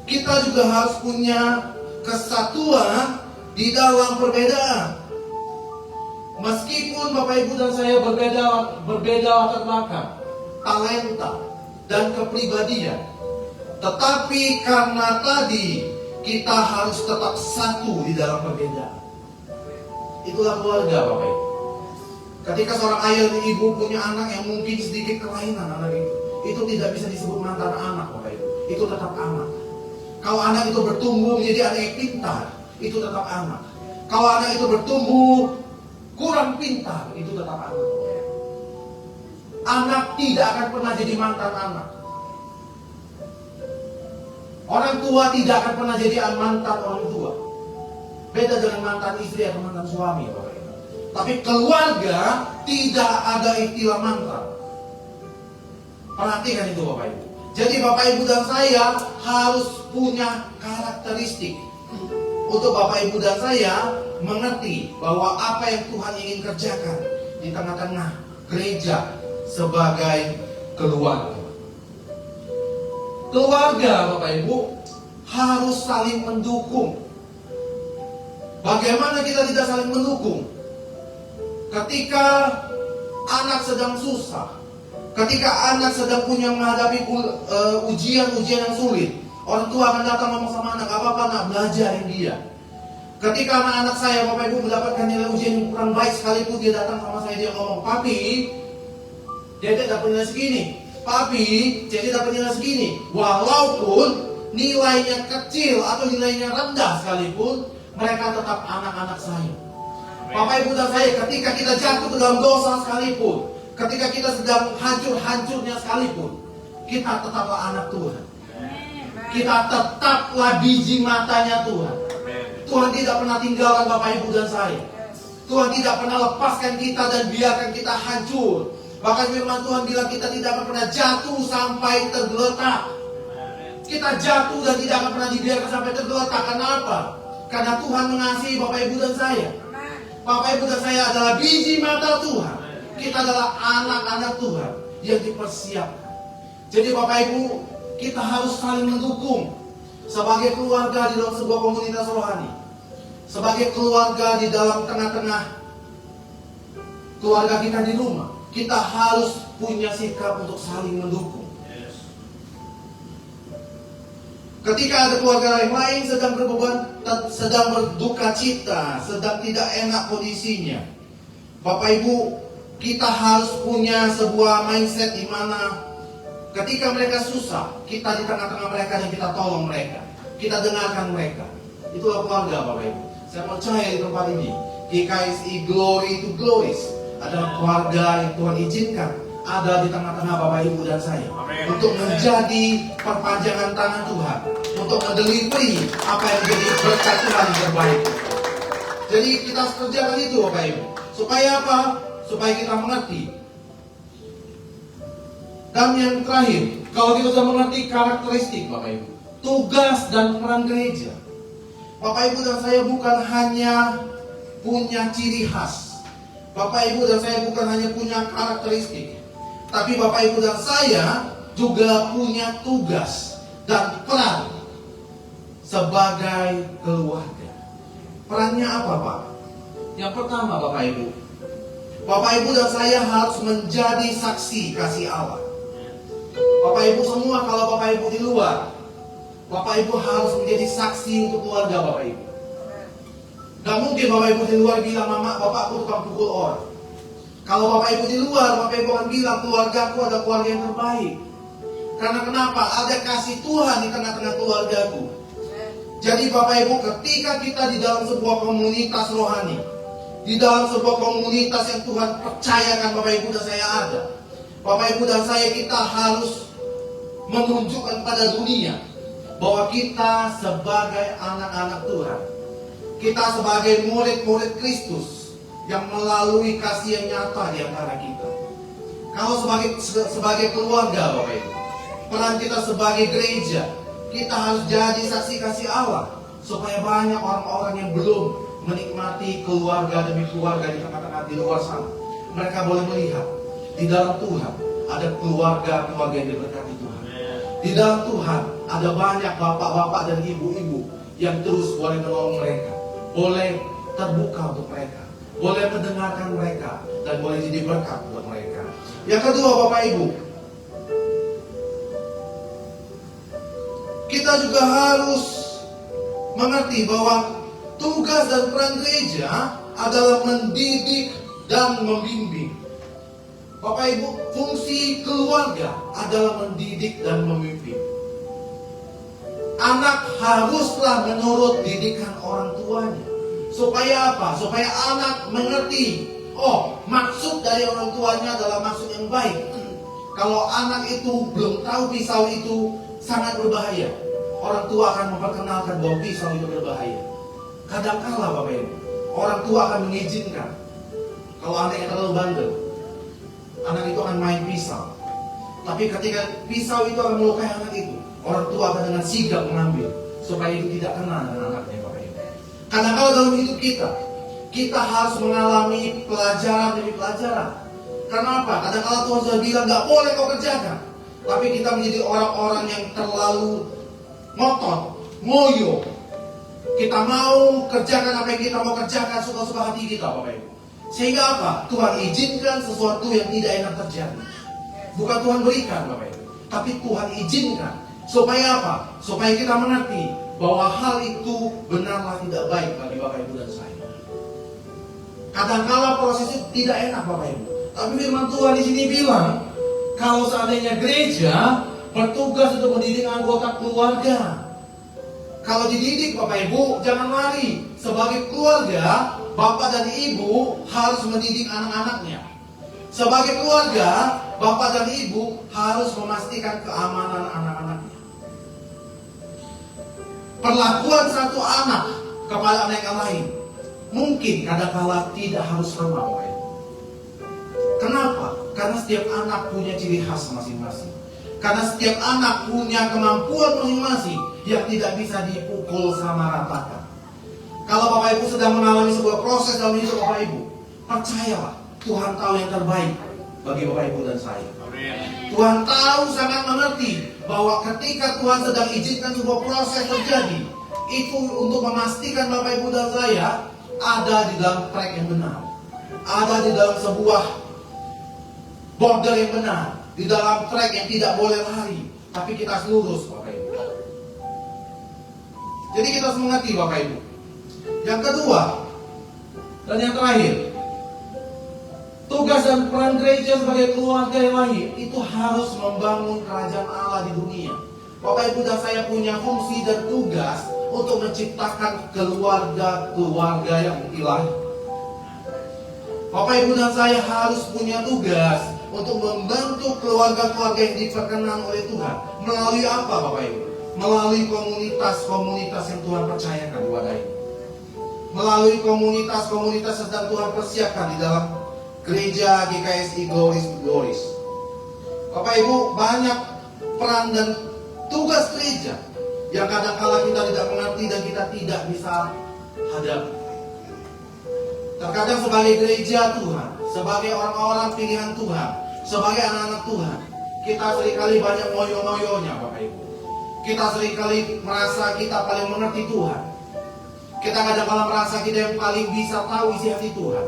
kita juga harus punya kesatuan di dalam perbedaan. Meskipun Bapak Ibu dan saya berbeda latar belakang, talenta dan kepribadian, tetapi karena tadi kita harus tetap satu di dalam perbedaan. Itulah keluarga, Bapak Ibu. Ketika seorang ayah dan ibu punya anak yang mungkin sedikit kelainan, anak itu tidak bisa disebut mantan anak, Bapak Ibu. Itu tetap anak. Kalau anak itu bertumbuh menjadi anak yang pintar, itu tetap anak. Kalau anak itu bertumbuh kurang pintar, itu tetap anak. Anak tidak akan pernah jadi mantan anak. Orang tua tidak akan pernah jadi mantan orang tua. Beda dengan mantan istri atau mantan suami, Bapak Ibu. Tapi keluarga tidak ada istilah mantan. Perhatikan itu, Bapak Ibu. Jadi Bapak Ibu dan saya harus punya karakteristik untuk Bapak Ibu dan saya mengerti bahwa apa yang Tuhan ingin kerjakan di tengah-tengah gereja sebagai keluarga. Keluarga Bapak Ibu harus saling mendukung. Bagaimana kita tidak saling mendukung? Ketika anak sedang susah, ketika anak sedang punya menghadapi ujian-ujian yang sulit, orang tua akan datang ngomong sama anak, gak apa-apa nak, belajarin dia. Ketika anak-anak saya, Bapak Ibu, mendapatkan nilai ujian yang kurang baik sekalipun, dia datang sama saya, dia ngomong, papi, Dede dapat nilai segini, papi, Dede dapat nilai segini. Walaupun nilainya kecil atau nilainya rendah sekalipun, mereka tetap anak-anak saya. Bapak Ibu dan saya, ketika kita jatuh ke dalam dosa sekalipun, ketika kita sedang hancur-hancurnya sekalipun, kita tetaplah anak Tuhan. Kita tetaplah biji matanya Tuhan. Tuhan tidak pernah tinggalkan Bapak Ibu dan saya. Tuhan tidak pernah lepaskan kita dan biarkan kita hancur. Bahkan firman Tuhan bilang kita tidak akan pernah jatuh sampai tergeletak. Kita jatuh dan tidak akan pernah dibiarkan sampai tergeletak. Kenapa? Karena Tuhan mengasihi Bapak Ibu dan saya. Bapak Ibu dan saya adalah biji mata Tuhan. Kita adalah anak-anak Tuhan yang dipersiapkan. Jadi Bapak Ibu, kita harus saling mendukung. Sebagai keluarga di dalam sebuah komunitas rohani, sebagai keluarga di dalam tengah-tengah keluarga kita di rumah, kita harus punya sikap untuk saling mendukung. Ketika ada keluarga yang lain sedang berbeban, sedang berduka cita, sedang tidak enak kondisinya, Bapak Ibu, kita harus punya sebuah mindset di mana ketika mereka susah, kita di tengah-tengah mereka dan kita tolong mereka, kita dengarkan mereka. Itulah keluarga Bapak Ibu. Saya percaya di tempat ini, GKSI Glory to Glories adalah keluarga yang Tuhan izinkan ada di tengah-tengah Bapak Ibu dan saya. Amen. Untuk menjadi perpanjangan tangan Tuhan, untuk mendelivery apa yang menjadi berkat Tuhan yang terbaik. Jadi kita harus kerjakan itu Bapak Ibu. Supaya apa? Supaya kita mengerti. Dan yang terakhir, kalau kita sudah mengerti karakteristik Bapak Ibu, tugas dan peran gereja, Bapak Ibu dan saya bukan hanya punya ciri khas, Bapak Ibu dan saya bukan hanya punya karakteristik, tapi Bapak Ibu dan saya juga punya tugas dan peran sebagai keluarga. Perannya apa Pak? Yang pertama Bapak Ibu, Bapak Ibu dan saya harus menjadi saksi kasih Allah. Bapak Ibu semua, kalau Bapak Ibu di luar, Bapak Ibu harus menjadi saksi untuk keluarga Bapak Ibu. Gak mungkin Bapak Ibu di luar bilang, mama, bapak aku tukang pukul orang. Kalau Bapak Ibu di luar, Bapak Ibu akan bilang, keluargaku adalah keluarga yang terbaik. Karena kenapa? Ada kasih Tuhan di tengah-tengah keluargaku. Jadi Bapak Ibu, ketika kita di dalam sebuah komunitas rohani, di dalam sebuah komunitas yang Tuhan percayakan Bapak Ibu dan saya ada, Bapak Ibu dan saya, kita harus menunjukkan pada dunia bahwa kita sebagai anak-anak Tuhan, kita sebagai murid-murid Kristus yang melalui kasih yang nyata di antara kita. Kalau sebagai keluarga Bapak Ibu, peran kita sebagai gereja, kita harus jadi saksi kasih Allah, supaya banyak orang-orang yang belum menikmati keluarga demi keluarga di tengah-tengah di luar sana, mereka boleh melihat di dalam Tuhan ada keluarga-keluarga yang diberkati Tuhan. Di dalam Tuhan ada banyak bapak-bapak dan ibu-ibu yang terus boleh menolong mereka, boleh terbuka untuk mereka, boleh mendengarkan mereka, dan boleh jadi berkat buat mereka. Yang kedua Bapak Ibu, kita juga harus mengerti bahwa tugas dan peran gereja adalah mendidik dan membimbing. Bapak Ibu, fungsi keluarga adalah mendidik dan memimpin. Anak haruslah menurut didikan orang tuanya. Supaya apa? Supaya anak mengerti, oh, maksud dari orang tuanya adalah maksud yang baik. Kalau anak itu belum tahu pisau itu sangat berbahaya, orang tua akan memperkenalkan bahwa pisau itu berbahaya. Kadang-kala Bapak Ibu, orang tua akan mengizinkan. Kalau anak yang terlalu bandel, anak itu akan main pisau. Tapi ketika pisau itu akan melukai anak itu, orang tua akan dengan sigap mengambil supaya itu tidak kena dengan anaknya Bapak Ibu. Karena kalau dalam hidup kita harus mengalami pelajaran demi pelajaran. Karena apa? Kadang-kala Tuhan sudah bilang gak boleh kau kerjakan, Tapi kita menjadi orang-orang yang terlalu ngotot, ngoyo. Kita mau kerjakan apa yang kita mau kerjakan, suka-suka hati kita, Bapak Ibu. Sehingga apa? Tuhan izinkan sesuatu yang tidak enak terjadi. Bukan Tuhan berikan, Bapak Ibu, tapi Tuhan izinkan. Supaya apa? Supaya kita mengerti bahwa hal itu benarlah tidak baik bagi Bapak Ibu dan saya. Kadang-kala proses itu tidak enak, Bapak Ibu. Tapi firman Tuhan di sini bilang, kalau seandainya gereja bertugas untuk mendidik anggota keluarga. Kalau dididik, Bapak Ibu, jangan lari. Sebagai keluarga, Bapak dan Ibu harus mendidik anak-anaknya. Sebagai keluarga, Bapak dan Ibu harus memastikan keamanan anak-anaknya. Perlakuan satu anak kepada anak yang lain mungkin kadang-kala tidak harus sama, Bapak Ibu. Kenapa? Karena setiap anak punya ciri khas masing-masing. Karena setiap anak punya kemampuan masing-masing yang tidak bisa dipukul sama ratakan. Kalau Bapak Ibu sedang mengalami sebuah proses dalam hidup Bapak Ibu, percayalah, Tuhan tahu yang terbaik bagi Bapak Ibu dan saya. Tuhan tahu, sangat mengerti bahwa ketika Tuhan sedang izinkan sebuah proses terjadi, itu untuk memastikan Bapak Ibu dan saya ada di dalam track yang benar, ada di dalam sebuah border yang benar, di dalam track yang tidak boleh lari, tapi kita lurus, Bapak Ibu. Jadi kita harus mengerti, Bapak Ibu. Yang kedua dan yang terakhir, tugas dan peran gereja sebagai keluarga ilahi itu harus membangun kerajaan Allah di dunia. Bapak Ibu dan saya punya fungsi dan tugas untuk menciptakan keluarga-keluarga yang ilahi. Bapak Ibu dan saya harus punya tugas untuk membentuk keluarga-keluarga yang diperkenan oleh Tuhan. Melalui apa, Bapak Ibu? Melalui komunitas-komunitas yang Tuhan percayakan kepada ini. Melalui komunitas-komunitas yang sedang Tuhan persiapkan di dalam gereja GKSI Glories to Glories. Bapak Ibu, banyak peran dan tugas gereja yang kadang-kala kita tidak mengerti dan kita tidak bisa hadapi. Terkadang sebagai gereja Tuhan, sebagai orang-orang pilihan Tuhan, sebagai anak-anak Tuhan, kita seringkali banyak ngoyo-ngoyonya, Bapak Ibu. Kita seringkali merasa kita paling mengerti Tuhan. Kita kadang-kala merasa kita yang paling bisa tahu isi hati Tuhan.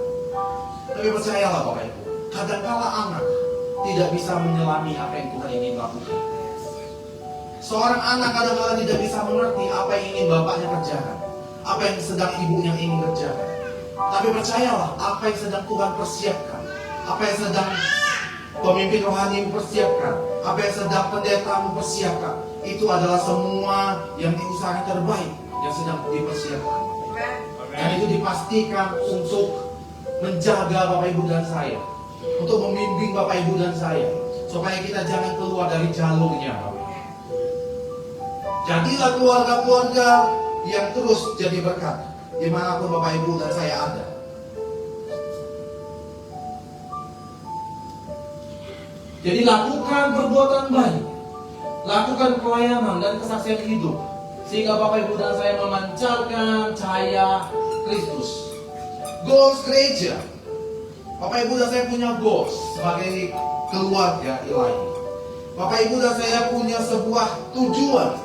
Tapi percayalah, Bapak Ibu, kadang-kala anak tidak bisa menyelami apa yang Tuhan ingin lakukan. Seorang anak kadang-kala tidak bisa mengerti apa yang ingin bapaknya kerjakan, apa yang sedang ibunya ingin kerjakan. Tapi percayalah, apa yang sedang Tuhan persiapkan, apa yang sedang pemimpin rohani mempersiapkan, apa yang sedang pendeta mempersiapkan, itu adalah semua yang diusahakan terbaik yang sedang dipersiapkan. Dan itu dipastikan untuk menjaga Bapak Ibu dan saya, untuk membimbing Bapak Ibu dan saya, supaya kita jangan keluar dari jalurnya, Bapak. Jadilah keluarga-keluarga yang terus jadi berkat dimanapun Bapak Ibu dan saya ada. Jadi lakukan perbuatan baik, lakukan pelayanan dan kesaksian hidup, sehingga Bapak Ibu dan saya memancarkan cahaya Kristus. Goals gereja, Bapak Ibu dan saya punya goals sebagai keluarga ilahi. Bapak Ibu dan saya punya sebuah tujuan,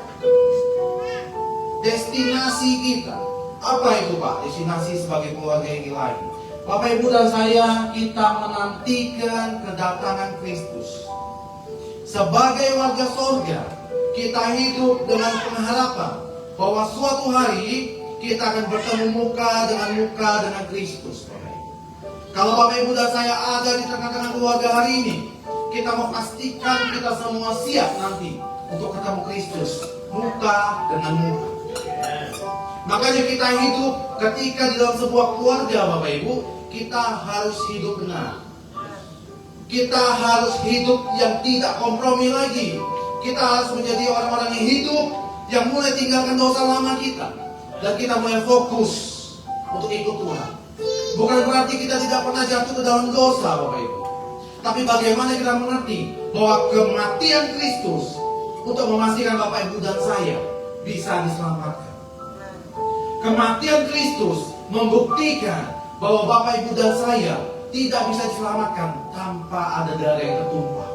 destinasi kita. Apa itu, Pak? Destinasi sebagai keluarga yang ilahi. Bapak Ibu dan saya, kita menantikan kedatangan Kristus. Sebagai warga surga, kita hidup dengan pengharapan bahwa suatu hari kita akan bertemu muka dengan Kristus. Kalau Bapak Ibu dan saya ada di tengah-tengah keluarga hari ini, kita mau pastikan kita semua siap nanti untuk ketemu Kristus muka dengan muka. Makanya kita hidup ketika di dalam sebuah keluarga, Bapak Ibu, kita harus hidup benar. Kita harus hidup yang tidak kompromi lagi. Kita harus menjadi orang-orang yang hidup, yang mulai tinggalkan dosa lama kita, dan kita mulai fokus untuk ikut Tuhan. Bukan berarti kita tidak pernah jatuh ke dalam dosa, Bapak Ibu. Tapi bagaimana kita mengerti bahwa kematian Kristus untuk memastikan Bapak Ibu dan saya bisa diselamatkan. Kematian Kristus membuktikan bahwa Bapak Ibu dan saya tidak bisa diselamatkan tanpa ada darah yang tertumpah.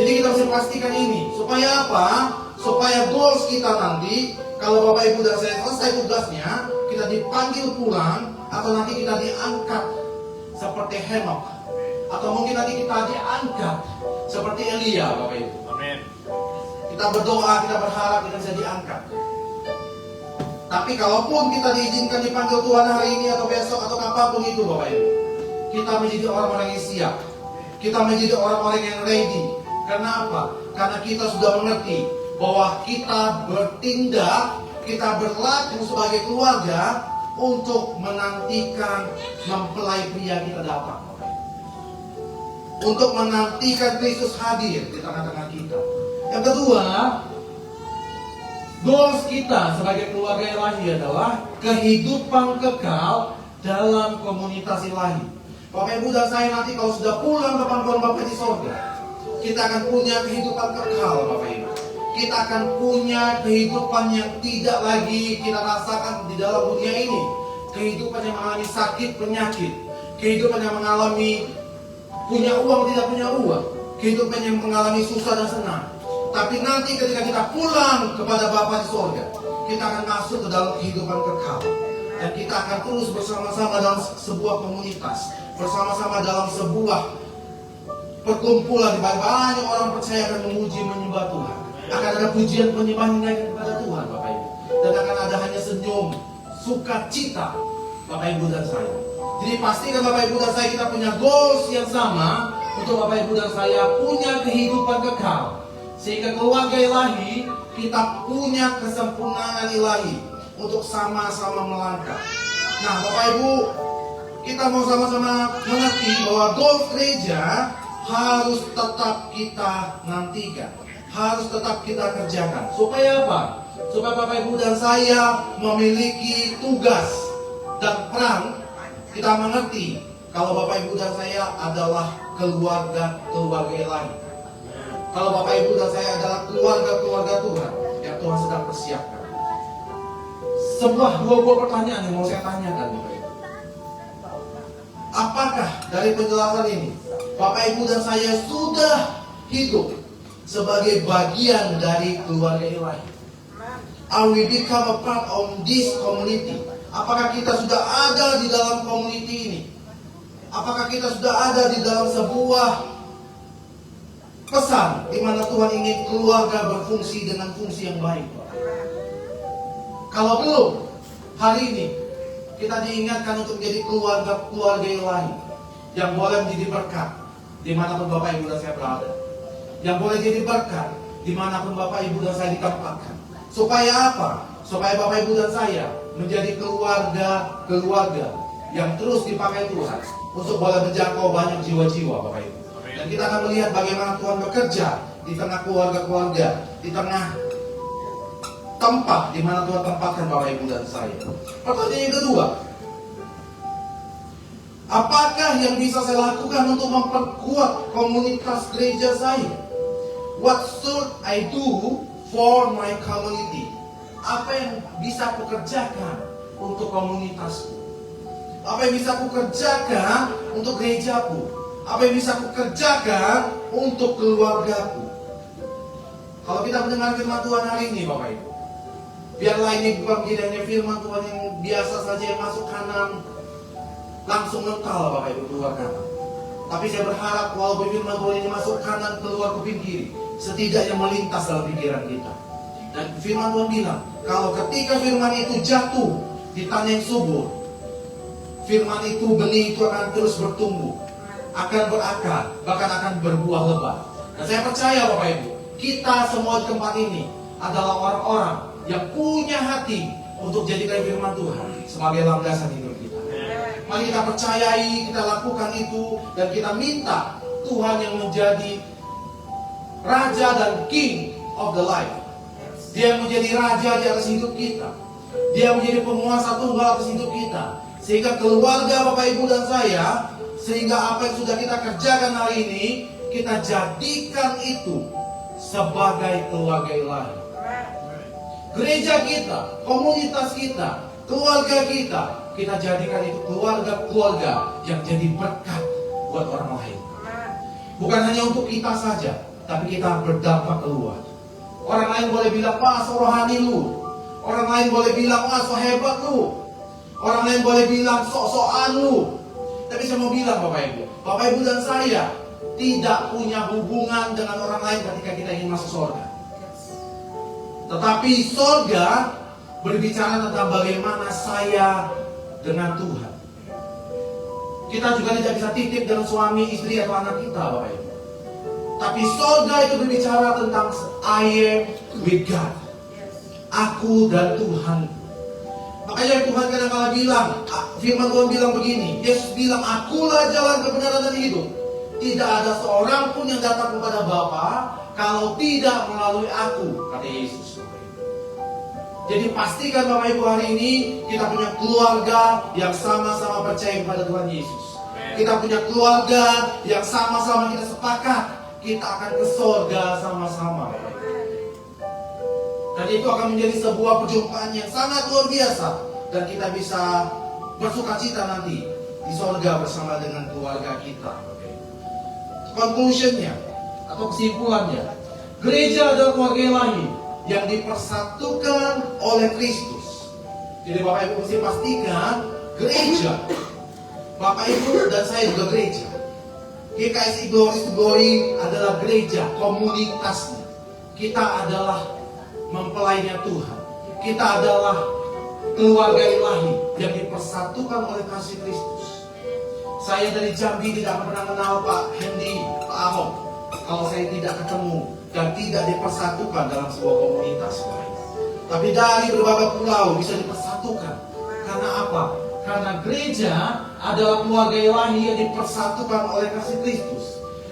Jadi kita mesti pastikan ini. Supaya apa? Supaya goals kita nanti, kalau Bapak Ibu dan saya selesai tugasnya, kita dipanggil pulang, atau nanti kita diangkat seperti Henok, atau mungkin nanti kita diangkat seperti Elia, Bapak Ibu. Amin. Kita berdoa, kita berharap kita bisa diangkat. Tapi kalaupun kita diizinkan dipanggil Tuhan hari ini atau besok atau apapun itu, Bapak Ibu, kita menjadi orang-orang yang siap. Kita menjadi orang-orang yang ready. Karena apa? Karena kita sudah mengerti bahwa kita bertindak, kita berlaku sebagai keluarga untuk menantikan mempelai pria kita datang. Untuk menantikan Kristus hadir di tengah-tengah kita. Yang kedua, goals kita sebagai keluarga ilahi adalah kehidupan kekal dalam komunitas ilahi. Bapak Ibu dan saya nanti kalau sudah pulang ke pangkuan Bapa di sorga, kita akan punya kehidupan kekal, Bapak Ibu. Kita akan punya kehidupan yang tidak lagi kita rasakan di dalam dunia ini. Kehidupan yang mengalami sakit, penyakit. Kehidupan yang mengalami punya uang, tidak punya uang. Kehidupan yang mengalami susah dan senang. Tapi nanti ketika kita pulang kepada Bapa di sorga, kita akan masuk ke dalam kehidupan kekal. Dan kita akan terus bersama-sama dalam sebuah komunitas. Bersama-sama dalam sebuah perkumpulan di mana banyak orang percaya akan memuji menyembah Tuhan. Akan ada pujian penyembahan yang kepada Tuhan, Bapak Ibu. Dan akan ada hanya senyum, sukacita, Bapak Ibu dan saya. Jadi pastikan Bapak Ibu dan saya kita punya goals yang sama untuk Bapak Ibu dan saya punya kehidupan kekal. Sehingga keluarga ilahi kita punya kesempurnaan ilahi untuk sama-sama melangkah. Nah, Bapak Ibu, kita mau sama-sama mengerti bahwa goals gereja harus tetap kita nantikan, harus tetap kita kerjakan. Supaya apa? Supaya Bapak Ibu dan saya memiliki tugas dan peran. Kita mengerti kalau Bapak Ibu dan saya adalah keluarga ilahi. Kalau Bapak Ibu dan saya adalah keluarga Tuhan yang Tuhan sedang persiapkan. Sebuah dua buah pertanyaan yang mau saya tanyakan, Bapak Ibu. Apakah dari penjelasan ini Bapak Ibu dan saya sudah hidup sebagai bagian dari keluarga ilahi? Are we become a part of this community? Apakah kita sudah ada di dalam community ini? Apakah kita sudah ada di dalam sebuah pesan di mana Tuhan ingin keluarga berfungsi dengan fungsi yang baik? Kalau belum, hari ini kita diingatkan untuk menjadi keluarga ilahi yang boleh menjadi berkat dimanapun Bapak Ibu dan saya berada, yang boleh jadi berkat dimanapun Bapak Ibu dan saya ditempatkan. Supaya apa? Supaya Bapak Ibu dan saya menjadi keluarga yang terus dipakai Tuhan untuk boleh menjangkau banyak jiwa-jiwa, Bapak Ibu. Dan kita akan melihat bagaimana Tuhan bekerja di tengah keluarga-keluarga, di tengah tempat di mana Tuhan tempatkan Bapak Ibu dan saya. Pertanyaan yang kedua, apakah yang bisa saya lakukan untuk memperkuat komunitas gereja saya? What should I do for my community? Apa yang bisa aku kerjakan untuk komunitasku? Apa yang bisa aku kerjakan untuk gerejaku? Apa yang bisa aku kerjakan untuk keluargaku? Kalau kita mendengar firman Tuhan hari ini, Bapak Ibu, biarlah ini bukan menjadi hanya firman Tuhan yang biasa saja yang masuk kanan langsung mental, Bapak Ibu, keluar kanan. Tapi saya berharap walaupun firman Tuhan ini masuk kanan keluar kuping kiri, setidaknya melintas dalam pikiran kita. Dan firman Tuhan bilang, kalau ketika firman itu jatuh di tanah yang subur, firman itu, benih itu akan terus bertumbuh, akan berakar, bahkan akan berbuah lebat. Dan saya percaya Bapak Ibu, kita semua di tempat ini adalah orang-orang yang punya hati untuk jadikan firman Tuhan sebagai landasan hidup kita. Mari kita percayai, kita lakukan itu, dan kita minta Tuhan yang menjadi Raja dan King of the life. Dia menjadi Raja di atas hidup kita. Dia menjadi penguasa tunggal atas hidup kita. Sehingga keluarga Bapak Ibu dan saya, sehingga apa yang sudah kita kerjakan hari ini, kita jadikan itu sebagai keluarga ilahi. Gereja kita, komunitas kita, keluarga kita jadikan itu keluarga-keluarga yang jadi berkat buat orang lain. Bukan hanya untuk kita saja, tapi kita berdampak keluar. Orang lain boleh bilang, wah so rohani lu. Orang lain boleh bilang, wah so hebat lu. Orang lain boleh bilang, sok-sokan lu. Tapi saya mau bilang Bapak Ibu dan saya tidak punya hubungan dengan orang lain ketika kita ingin masuk surga. Tetapi surga berbicara tentang bagaimana saya dengan Tuhan. Kita juga tidak bisa titip dengan suami, istri, atau anak kita, Bapak Ibu. Tapi surga itu berbicara tentang I am with God. Aku dan Tuhan. Makanya Tuhan kadang-kadang bilang, firman Tuhan bilang begini. Yesus bilang, akulah jalan kebenaran dan hidup. Tidak ada seorang pun yang datang kepada Bapa kalau tidak melalui aku, kata Yesus. Jadi pastikan Bapak Ibu hari ini kita punya keluarga yang sama-sama percaya kepada Tuhan Yesus. Kita punya keluarga yang sama-sama kita sepakat kita akan ke surga sama-sama. Dan itu akan menjadi sebuah perjumpaan yang sangat luar biasa. Dan kita bisa bersukacita nanti di surga bersama dengan keluarga kita. Conclusionnya atau kesimpulannya, gereja adalah keluarga ilahi yang dipersatukan oleh Kristus. Jadi Bapak Ibu mesti pastikan gereja, Bapak Ibu dan saya juga gereja. GKSI Glory to Glory adalah gereja, komunitasnya. Kita adalah mempelainya Tuhan. Kita adalah keluarga ilahi yang dipersatukan oleh kasih Kristus. Saya dari Jambi tidak pernah kenal Pak Hendy, Pak Ahok, kalau saya tidak ketemu dan tidak dipersatukan dalam sebuah komunitas lain. Tapi dari berbagai pulau bisa dipersatukan. Karena apa? Karena gereja adalah keluarga ilahi yang dipersatukan oleh kasih Kristus.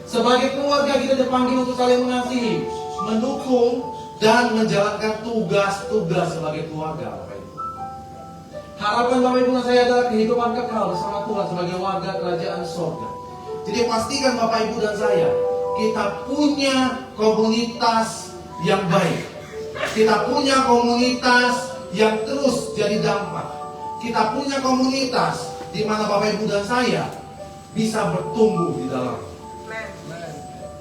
Sebagai keluarga kita dipanggil untuk saling mengasihi, mendukung, dan menjalankan tugas-tugas sebagai keluarga. Harapan Bapak Ibu dan saya adalah kehidupan kekal bersama Tuhan sebagai warga kerajaan surga. Jadi pastikan Bapak Ibu dan saya, kita punya komunitas yang baik. Kita punya komunitas yang terus jadi dampak. Kita punya komunitas di mana Bapak Ibu dan saya bisa bertumbuh di dalam.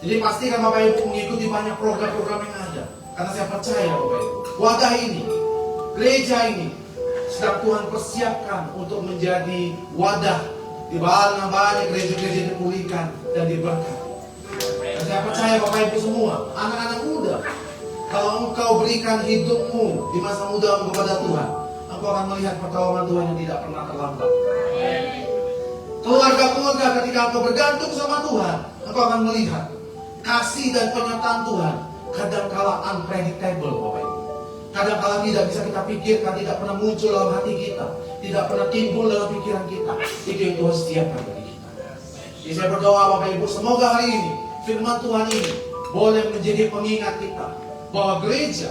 Jadi pastikan Bapak Ibu mengikuti banyak program-program yang ada. Karena saya percaya Bapak Ibu, wadah ini, gereja ini sedang Tuhan persiapkan untuk menjadi wadah di mana banyak gereja-gereja dipulihkan dan diberkati. Dan saya percaya Bapak Ibu semua, anak-anak muda, kalau engkau berikan hidupmu di masa mudamu kepada Tuhan, engkau akan melihat pertolongan Tuhan yang tidak pernah terlambat. Keluarga-keluarga ketika engkau bergantung sama Tuhan, engkau akan melihat kasih dan penyertaan Tuhan kadangkala unpredictable Bapak Ibu. Kadang-kala tidak bisa kita pikirkan, tidak pernah muncul dalam hati kita, tidak pernah timbul dalam pikiran kita. Itu yang Tuhan sediakan bagi kita. Jadi saya berdoa Bapak Ibu, semoga hari ini firman Tuhan ini boleh menjadi pengingat kita bahwa gereja,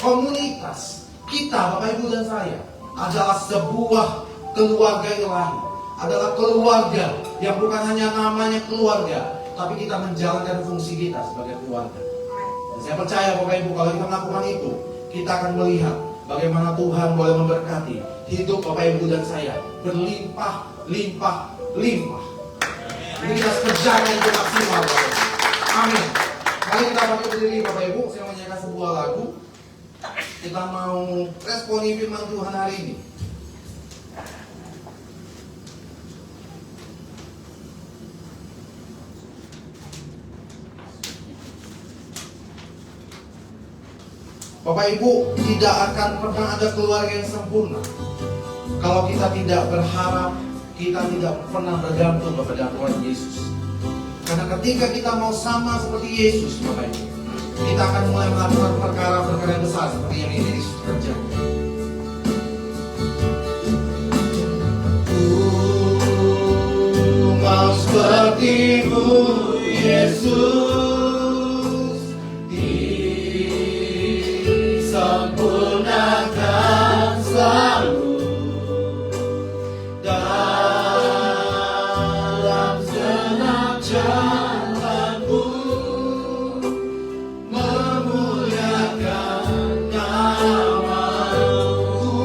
komunitas kita Bapak Ibu dan saya adalah sebuah keluarga ilahi, adalah keluarga yang bukan hanya namanya keluarga, tapi kita menjalankan fungsi kita sebagai keluarga. Dan saya percaya Bapak Ibu, kalau kita melakukan itu, kita akan melihat bagaimana Tuhan boleh memberkati hidup Bapak Ibu dan saya berlimpah, limpah, limpah. Ini kita kerjakan itu maksimal Bapak Ibu. Amin. Mari kita bangkit berdiri Bapak Ibu. Saya menyanyikan sebuah lagu. Kita mau responi firman Tuhan hari ini. Bapak Ibu, tidak akan pernah ada keluarga yang sempurna kalau kita tidak berharap, kita tidak pernah bergantung kepada Tuhan Yesus. Karena ketika kita mau sama seperti Yesus, Bapak Ibu, kita akan mulai melakukan perkara-perkara yang besar seperti yang ini Yesus kerjakan. Ku mau seperti-Mu, Yesus. Sempurnakan selalu dalam segenap jalanku, memuliakan nama-Mu.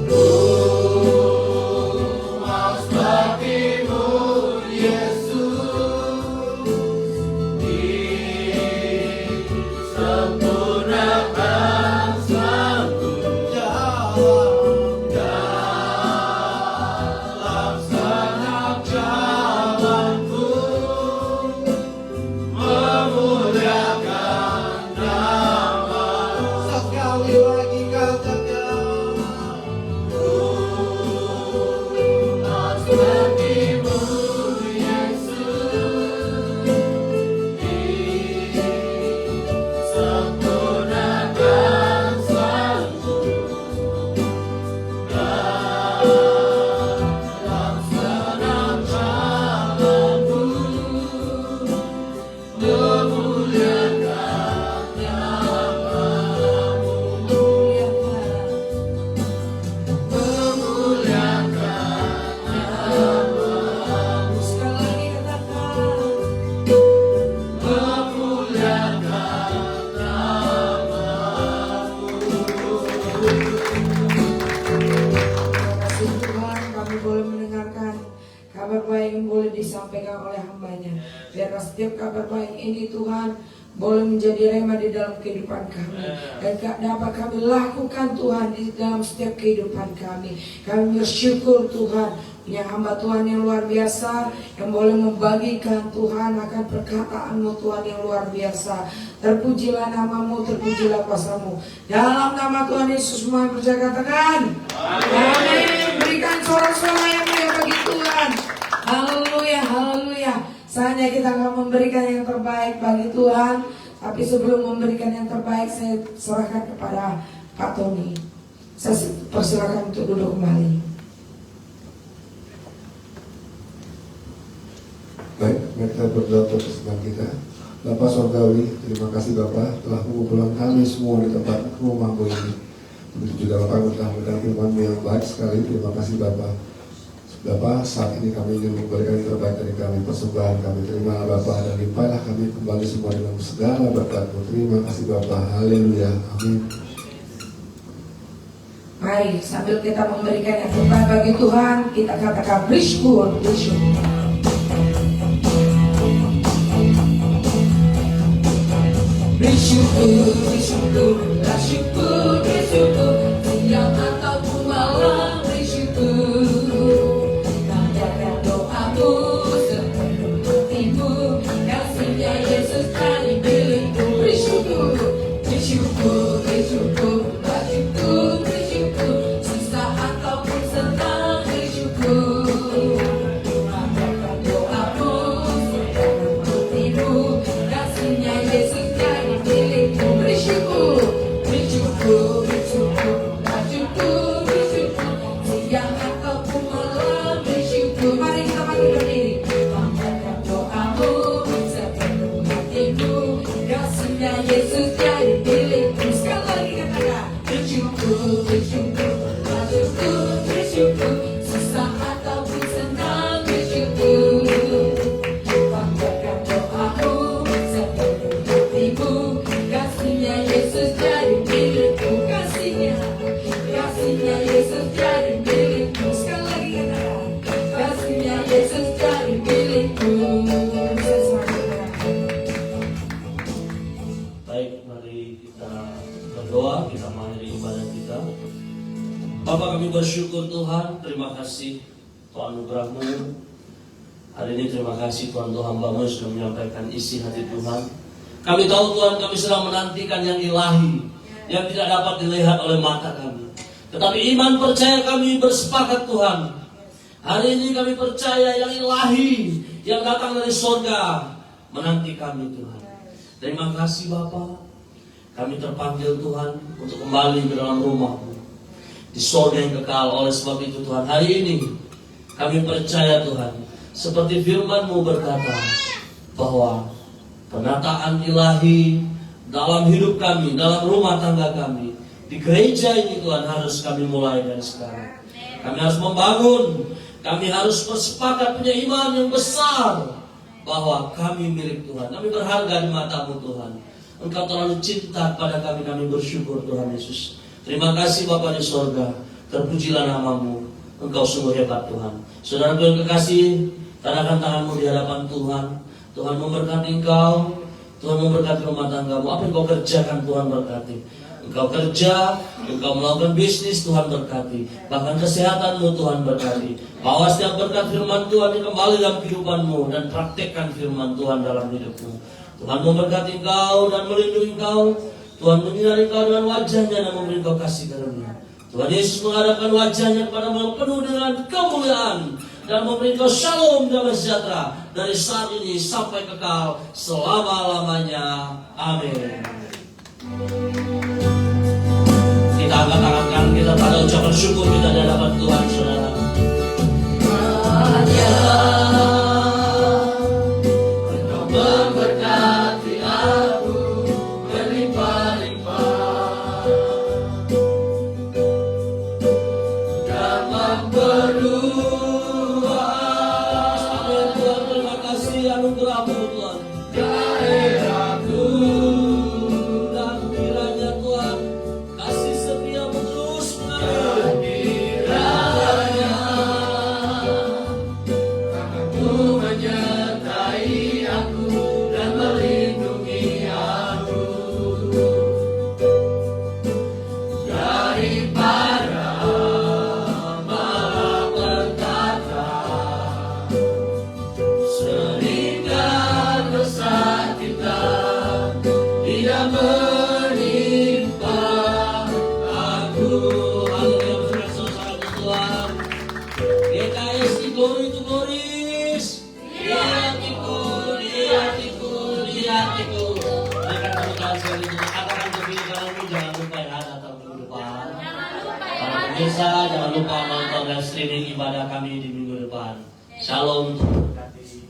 Ku mau seperti-Mu, Yesus. disampaikan oleh hambanya. Biarlah setiap kabar baik ini Tuhan boleh menjadi rema di dalam kehidupan kami, dan dapat kami lakukan Tuhan di dalam setiap kehidupan kami. Kami bersyukur Tuhan punya hamba Tuhan yang luar biasa, yang boleh membagikan Tuhan akan perkataan-Mu Tuhan yang luar biasa. Terpujilah namamu, terpujilah kuasamu. Dalam nama Tuhan Yesus semua yang percaya katakan amin. Berikan sorak-sorai yang mulia bagi Tuhan. Haleluya, haleluya. Saatnya kita akan memberikan yang terbaik bagi Tuhan. Tapi sebelum memberikan yang terbaik, saya serahkan kepada Pak Tony. Saya persilakan untuk duduk kembali. Baik, kita berdoa untuk kesenangan kita. Bapak Sorgawi, terima kasih Bapak telah mengumpulkan kami semua di tempat rumah-Mu ini. Begitu juga Bapak telah memberikan firman-Mu yang baik sekali. Terima kasih Bapak. Bapak, saat ini kami ingin memberikan yang terbaik dari kami, persembahan kami. Terima Bapak, dan limpahlah kami kembali semua dengan segala berkat-Mu. Terima kasih Bapak. Haleluya. Amin. Mari sambil kita memberikan yang terbaik bagi Tuhan, kita katakan bersyukur, bersyukur. Bersyukur, bersyukur, bersyukur, bersyukur. Siang ataupun malam bersyukur. Tanyakan doamu sepenuh hatimu. Kasihnya Yesus dari milikmu. Bersyukur, bersyukur, bersyukur, bersyukur, bersyukur. Susah ataupun senang bersyukur. Tanyakan doamu sepenuh hatimu. Kasihnya Yesus bersyukur, bersyukur, bersyukur, bersyukur, bersyukur. Siang ataupun malam bersyukur. Mari kita bangkit berdiri. Panjatkan doamu sepenuh hatimu. Kasihnya Yesus jadi milikmu. Sekali lagi katakan bersyukur, bersyukur, bersyukur, bersyukur. Susah ataupun senang bersyukur. Panjatkan doamu sepenuh hatimu. Kasihnya Yesus jadi milikmu. Kasihnya Yesus jadi milikmu. Sekali lagi katakan kasihnya Yesus jadi milikmu. Baik, mari kita berdoa, kita mengakhiri ibadah kita. Bapa, kami bersyukur Tuhan, terima kasih Tuhan anugerah-Mu. Hari ini terima kasih Tuhan hamba-Mu sudah menyampaikan isi hati Tuhan. Kami tahu Tuhan, kami sedang menantikan yang ilahi, yang tidak dapat dilihat oleh mata kami. Tetapi iman percaya kami bersepakat Tuhan. Hari ini kami percaya yang ilahi, yang datang dari surga, menanti kami Tuhan. Terima kasih Bapa. Kami terpanggil Tuhan untuk kembali ke dalam rumah-Mu di surga yang kekal. Oleh sebab itu Tuhan, hari ini kami percaya Tuhan, seperti firman-Mu berkata, bahwa penataan ilahi dalam hidup kami, dalam rumah tangga kami, di gereja ini Tuhan harus kami mulai dari sekarang. Kami harus membangun, kami harus bersepakat punya iman yang besar bahwa kami milik Tuhan. Kami berharga di mata-Mu Tuhan. Engkau terlalu cinta kepada kami, kami bersyukur Tuhan Yesus. Terima kasih Bapa di sorga, terpujilah nama-Mu. Engkau sungguh hebat Tuhan. Saudaraku yang kekasih, tandahkan tangan-Mu di hadapan Tuhan. Tuhan memberkati engkau, Tuhan memberkati rumah tanggamu. Apa yang kau kerjakan Tuhan berkati. Engkau kerja, engkau melakukan bisnis, Tuhan berkati. Bahkan kesehatanmu Tuhan berkati. Bawa setiap berkat firman Tuhan yang kembali dalam kehidupanmu, dan praktekkan firman Tuhan dalam hidupmu. Tuhan memberkati engkau dan melindungi engkau. Tuhan menyinari engkau dengan wajahnya dan memberi engkau kasih karunia. Tuhan Yesus menghadapkan wajahnya kepadamu penuh dengan kemuliaan, dan memberi engkau shalom dan sejahtera dari saat ini sampai kekal selama-lamanya. Amin. Kita angkat tangan kanan kita pada ucapan syukur kita di hadapan Tuhan, saudara. Engkau memberkati aku berlimpah-limpah dan memperluas. Amin Tuhan, terima kasih anugerah-Mu Tuhan. Daerahku, dan kiranya Tuhan kasih setia-Mu terus mengalir. Kiranya aku Glory to glories. Di hatiku, di hatiku, di hatiku. Mereka temukan sekali itu. Katakan kebijakan kami, jangan lupa ya datang minggu depan. Para pemirsa, jangan lupa nonton dan streaming ibadah kami di minggu depan. Shalom. Terima kasih.